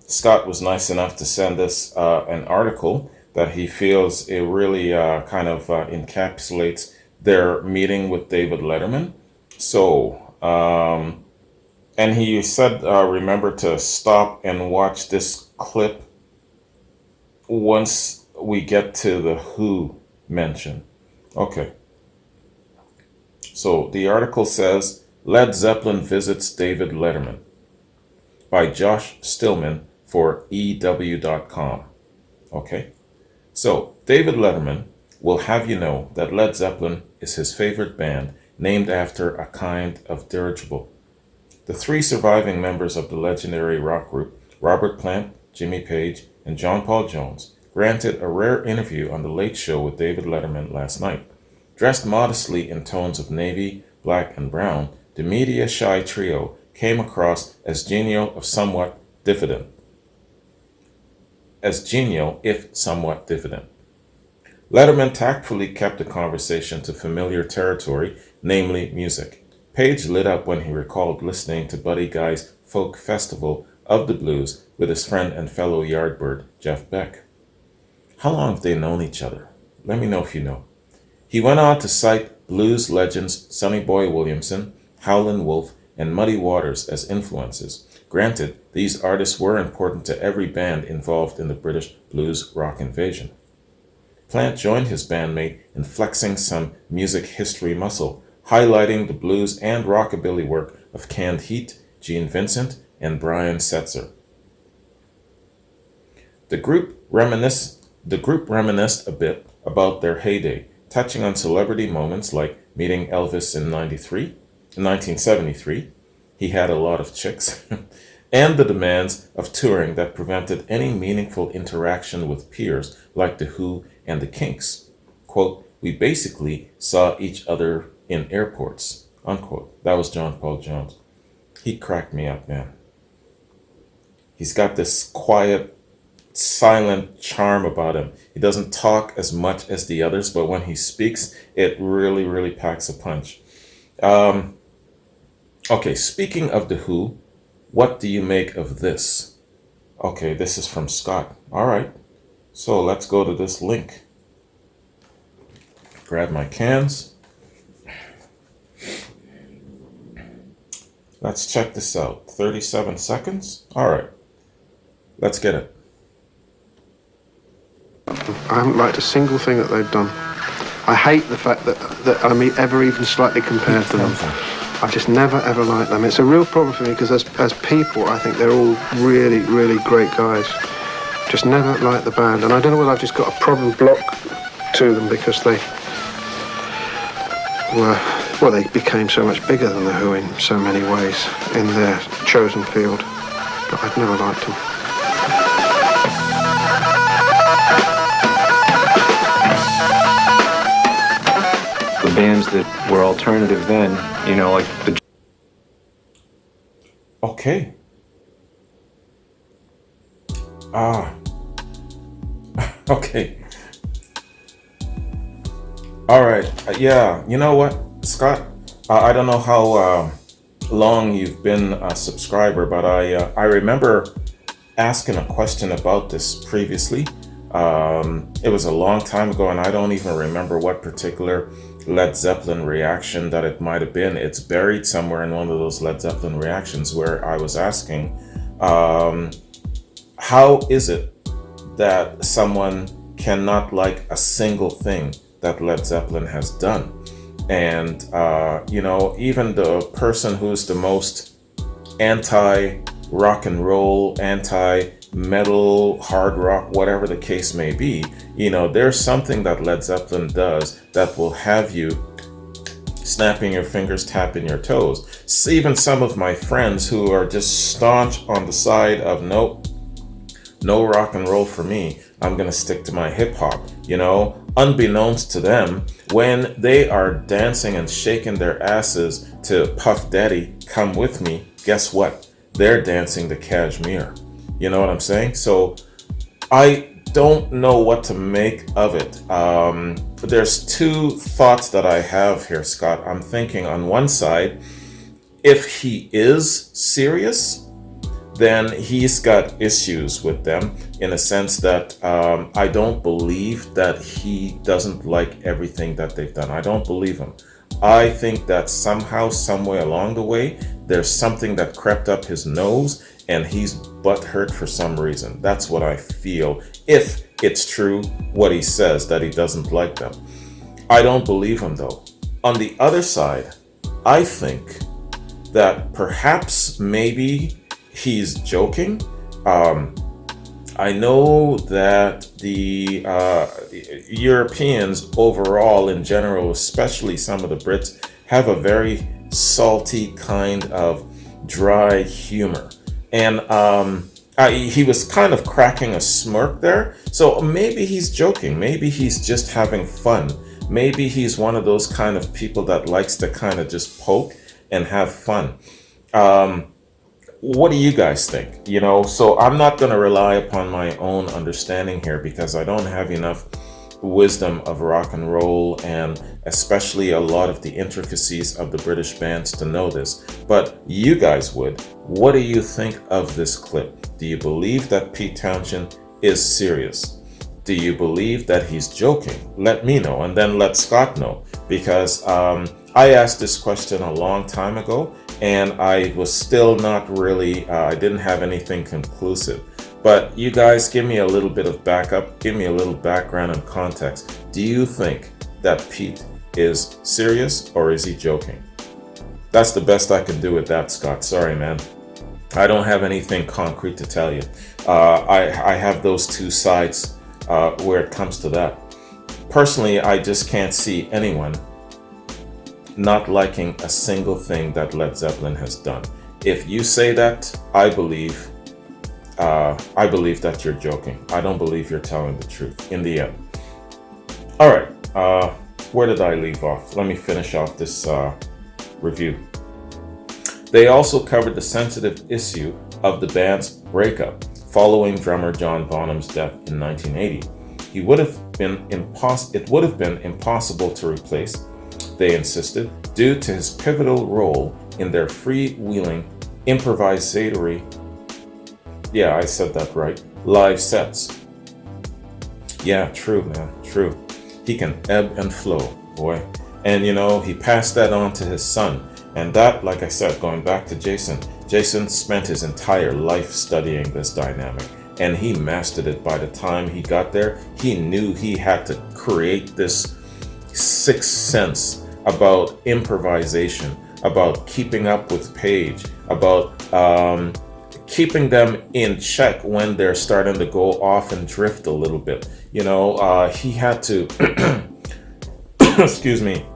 Speaker 1: Scott was nice enough to send us an article that he feels it really kind of encapsulates their meeting with David Letterman. So, and he said, remember to stop and watch this clip once we get to the Who mention. Okay. So the article says, Led Zeppelin visits David Letterman by Josh Stillman for EW.com. Okay. So David Letterman will have you know that Led Zeppelin is his favorite band, named after a kind of dirigible. The three surviving members of the legendary rock group, Robert Plant, Jimmy Page, and John Paul Jones, granted a rare interview on The Late Show with David Letterman last night. Dressed modestly in tones of navy, black, and brown, the media-shy trio came across as genial if somewhat diffident. Letterman tactfully kept the conversation to familiar territory, namely music. Page lit up when he recalled listening to Buddy Guy's Folk Festival of the Blues with his friend and fellow Yardbird, Jeff Beck. How long have they known each other? Let me know if you know. He went on to cite blues legends Sonny Boy Williamson, Howlin' Wolf, and Muddy Waters as influences. Granted, these artists were important to every band involved in the British blues rock invasion. Plant joined his bandmate in flexing some music history muscle, highlighting the blues and rockabilly work of Canned Heat, Gene Vincent, and Brian Setzer. The group reminisced a bit about their heyday, touching on celebrity moments like meeting Elvis in 1973, he had a lot of chicks, and the demands of touring that prevented any meaningful interaction with peers like The Who and the Kinks. Quote, we basically saw each other in airports, unquote. That was John Paul Jones. He cracked me up, man. He's got this quiet, silent charm about him. He doesn't talk as much as the others, but when he speaks, it really, really packs a punch. Okay, speaking of The Who, what do you make of this? Okay, this is from Scott. All right, so let's go to this link. Grab my cans. Let's check this out. 37 seconds. All right, let's get it.
Speaker 12: I haven't liked a single thing that they've done. I hate the fact that I'm ever even slightly compared to them. I've just never ever liked them. It's a real problem for me because as people, I think they're all really, really great guys. Just never liked the band, and I don't know whether I've just got a problem block to them because they became so much bigger than the Who in so many ways in their chosen field. But I've never liked them.
Speaker 13: The bands that were alternative then, you know, like the...
Speaker 1: Okay. Okay. All right. Yeah, you know what, Scott? I don't know how long you've been a subscriber, but I remember asking a question about this previously. It was a long time ago, and I don't even remember what particular Led Zeppelin reaction that it might have been. It's buried somewhere in one of those Led Zeppelin reactions where I was asking, how is it that someone cannot like a single thing that Led Zeppelin has done? And, you know, even the person who's the most anti-rock and roll, metal, hard rock, whatever the case may be, there's something that Led Zeppelin does that will have you snapping your fingers, tapping your toes. Even some of my friends who are just staunch on the side of nope, no rock and roll for me, I'm gonna stick to my hip hop, unbeknownst to them, when they are dancing and shaking their asses to Puff Daddy, Come With Me, guess what? They're dancing the Kashmir. You know what I'm saying? So I don't know what to make of it. There's two thoughts that I have here, Scott. I'm thinking on one side, if he is serious, then he's got issues with them in a sense that I don't believe that he doesn't like everything that they've done. I don't believe him. I think that somehow, somewhere along the way, there's something that crept up his nose and he's butthurt for some reason. That's what I feel, if it's true what he says, that he doesn't like them. I don't believe him though. On the other side, I think that perhaps maybe he's joking. I know that the Europeans overall in general, especially some of the Brits, have a very salty kind of dry humor. And he was kind of cracking a smirk there. So maybe he's joking. Maybe he's just having fun. Maybe he's one of those kind of people that likes to kind of just poke and have fun. What do you guys think? So I'm not going to rely upon my own understanding here because I don't have enough wisdom of rock and roll and especially a lot of the intricacies of the British bands to know this. But you guys would. What do you think of this clip? Do you believe that Pete Townshend is serious? Do you believe that he's joking? Let me know and then let Scott know, because I asked this question a long time ago and I was still not really, I didn't have anything conclusive. But you guys give me a little bit of backup, give me a little background and context. Do you think that Pete is serious or is he joking? That's the best I can do with that, Scott. Sorry, man. I don't have anything concrete to tell you. I have those two sides where it comes to that. Personally, I just can't see anyone not liking a single thing that Led Zeppelin has done. If you say that, I believe that you're joking. I don't believe you're telling the truth in the end. All right, where did I leave off? Let me finish off this review. They also covered the sensitive issue of the band's breakup following drummer John Bonham's death in 1980. It would have been impossible to replace, they insisted, due to his pivotal role in their freewheeling, improvisatory, yeah, I said that right, live sets. Yeah, true, man, true. He can ebb and flow, boy. And he passed that on to his son. And that, like I said, going back to Jason spent his entire life studying this dynamic. And he mastered it by the time he got there. He knew he had to create this sixth sense about improvisation, about keeping up with Page, about keeping them in check when they're starting to go off and drift a little bit. He had to, excuse me,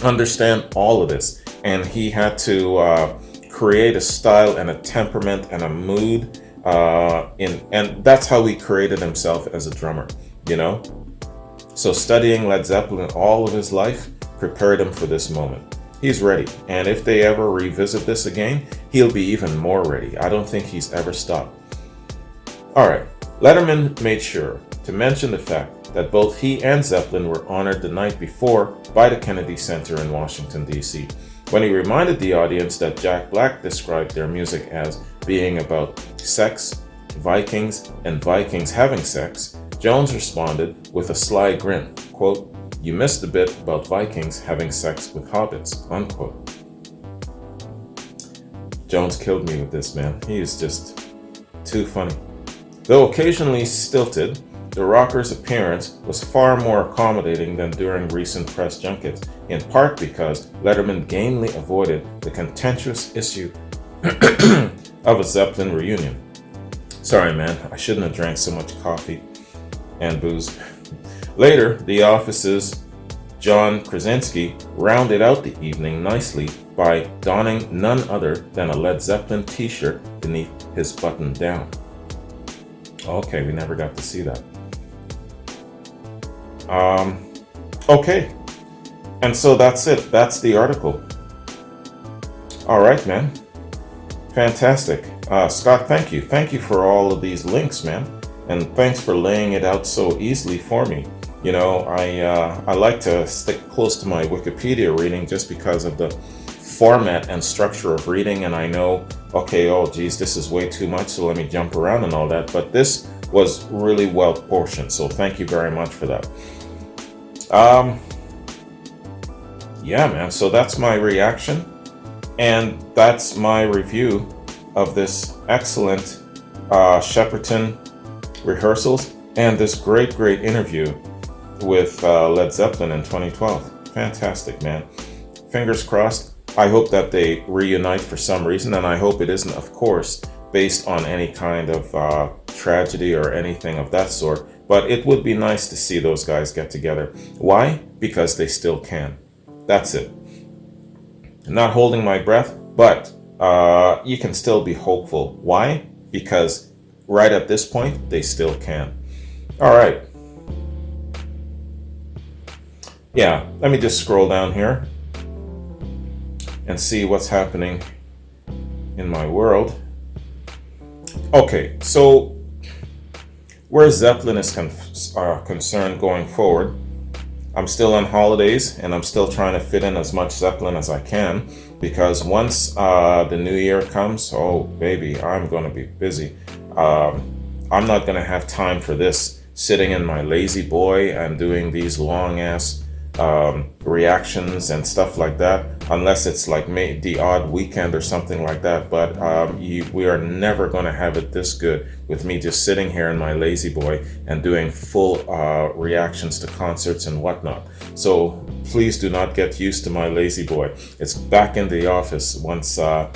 Speaker 1: understand all of this. And he had to create a style and a temperament and a mood. And that's how he created himself as a drummer, So studying Led Zeppelin all of his life prepared him for this moment. He's ready. And if they ever revisit this again, he'll be even more ready. I don't think he's ever stopped. All right. Letterman made sure to mention the fact that both he and Zeppelin were honored the night before by the Kennedy Center in Washington, D.C. When he reminded the audience that Jack Black described their music as being about sex, Vikings, and Vikings having sex, Jones responded with a sly grin, quote, "You missed the bit about Vikings having sex with hobbits," unquote. Jones killed me with this, man. He is just too funny. Though occasionally stilted, the Rockers' appearance was far more accommodating than during recent press junkets, in part because Letterman gamely avoided the contentious issue of a Zeppelin reunion. Sorry, man. I shouldn't have drank so much coffee and booze. Later, the Office's John Krasinski rounded out the evening nicely by donning none other than a Led Zeppelin t-shirt beneath his button down. Okay, we never got to see that. Okay. And so that's it. That's the article. All right, man. Fantastic. Scott, thank you. Thank you for all of these links, man. And thanks for laying it out so easily for me. You know, I like to stick close to my Wikipedia reading just because of the format and structure of reading. And I know, okay, oh, geez, this is way too much, so let me jump around and all that. But this was really well portioned. So thank you very much for that. Yeah, man. So that's my reaction. And that's my review of this excellent Shepperton Rehearsals and this great interview with Led Zeppelin in 2012. Fantastic, man. Fingers crossed. I hope that they reunite for some reason, and I hope it isn't, of course, based on any kind of tragedy or anything of that sort. But it would be nice to see those guys get together. Why? Because they still can. That's it. Not holding my breath, but you can still be hopeful. Why? Because right at this point, they still can. All right. Yeah, let me just scroll down here and see what's happening in my world. Okay, so where Zeppelin is concerned going forward, I'm still on holidays and I'm still trying to fit in as much Zeppelin as I can, because once the new year comes, oh baby, I'm going to be busy. I'm not going to have time for this, sitting in my lazy boy and doing these long ass reactions and stuff like that, unless it's like the odd weekend or something like that. But we are never going to have it this good with me just sitting here in my lazy boy and doing full reactions to concerts and whatnot. So please do not get used to my lazy boy. It's back in the office once the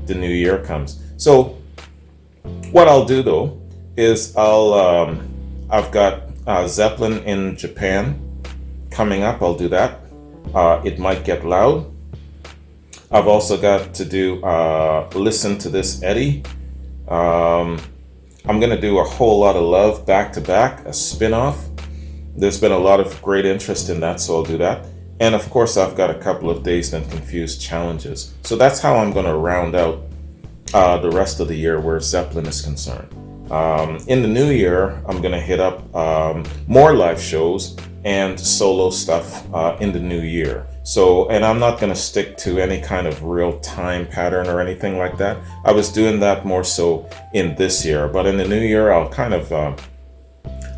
Speaker 1: new year comes. So what I'll do though is I've got Zeppelin in Japan coming up. I'll do that. It might get loud. I've also got to do Listen to This, Eddie. I'm gonna do A Whole Lot of Love back to back, a spin-off. There's been a lot of great interest in that, so I'll do that. And of course, I've got a couple of Dazed and Confused challenges. So that's how I'm gonna round out the rest of the year where Zeppelin is concerned. In the new year, I'm gonna hit up more live shows and solo stuff in the new year. So, and I'm not gonna stick to any kind of real time pattern or anything like that. I was doing that more so in this year, but in the new year, I'll kind of,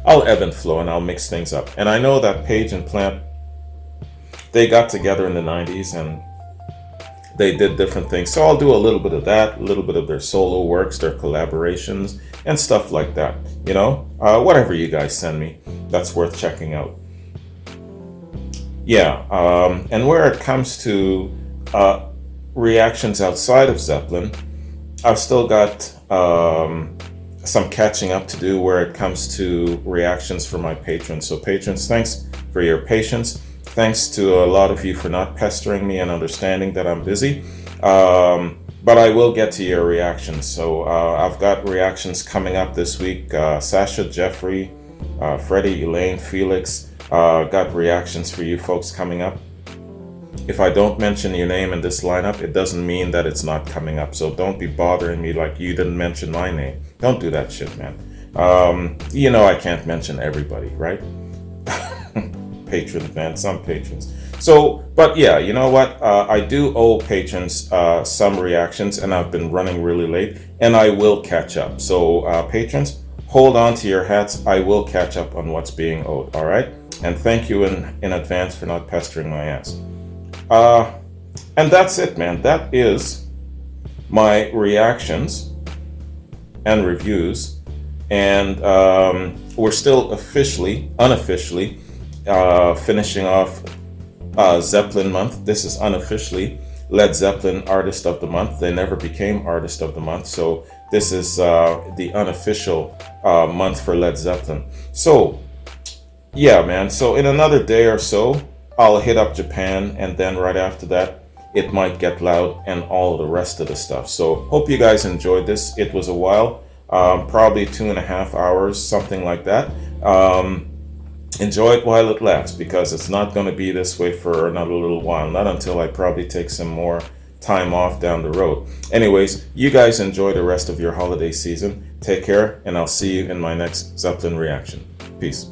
Speaker 1: I'll ebb and flow and I'll mix things up. And I know that Page and Plant, they got together in the 90s and they did different things. So I'll do a little bit of that, a little bit of their solo works, their collaborations and stuff like that. You know, whatever you guys send me, that's worth checking out. Yeah, and where it comes to reactions outside of Zeppelin, I've still got some catching up to do where it comes to reactions for my patrons. So patrons, thanks for your patience. Thanks to a lot of you for not pestering me and understanding that I'm busy. But I will get to your reactions. So I've got reactions coming up this week. Sasha, Jeffrey, Freddie, Elaine, Felix. Got reactions for you folks coming up. If I don't mention your name in this lineup, it doesn't mean that it's not coming up. So don't be bothering me like you didn't mention my name. Don't do that shit, man. You know I can't mention everybody, right? Patrons, man, some patrons. So, but yeah, you know what? I do owe patrons some reactions, and I've been running really late, and I will catch up. So, patrons, hold on to your hats. I will catch up on what's being owed, all right? And thank you in advance for not pestering my ass. And that's it, man. That is my reactions and reviews. And we're still unofficially finishing off Zeppelin month. This is unofficially Led Zeppelin Artist of the Month. They never became Artist of the Month, so this is the unofficial month for Led Zeppelin. So yeah, man, so in another day or so, I'll hit up Japan, and then right after that, It Might Get Loud and all the rest of the stuff. So hope you guys enjoyed this. It was a while, probably 2.5 hours, something like that. Enjoy it while it lasts, because it's not going to be this way for another little while, not until I probably take some more time off down the road. Anyways, you guys enjoy the rest of your holiday season. Take care, and I'll see you in my next Zeppelin reaction. Peace.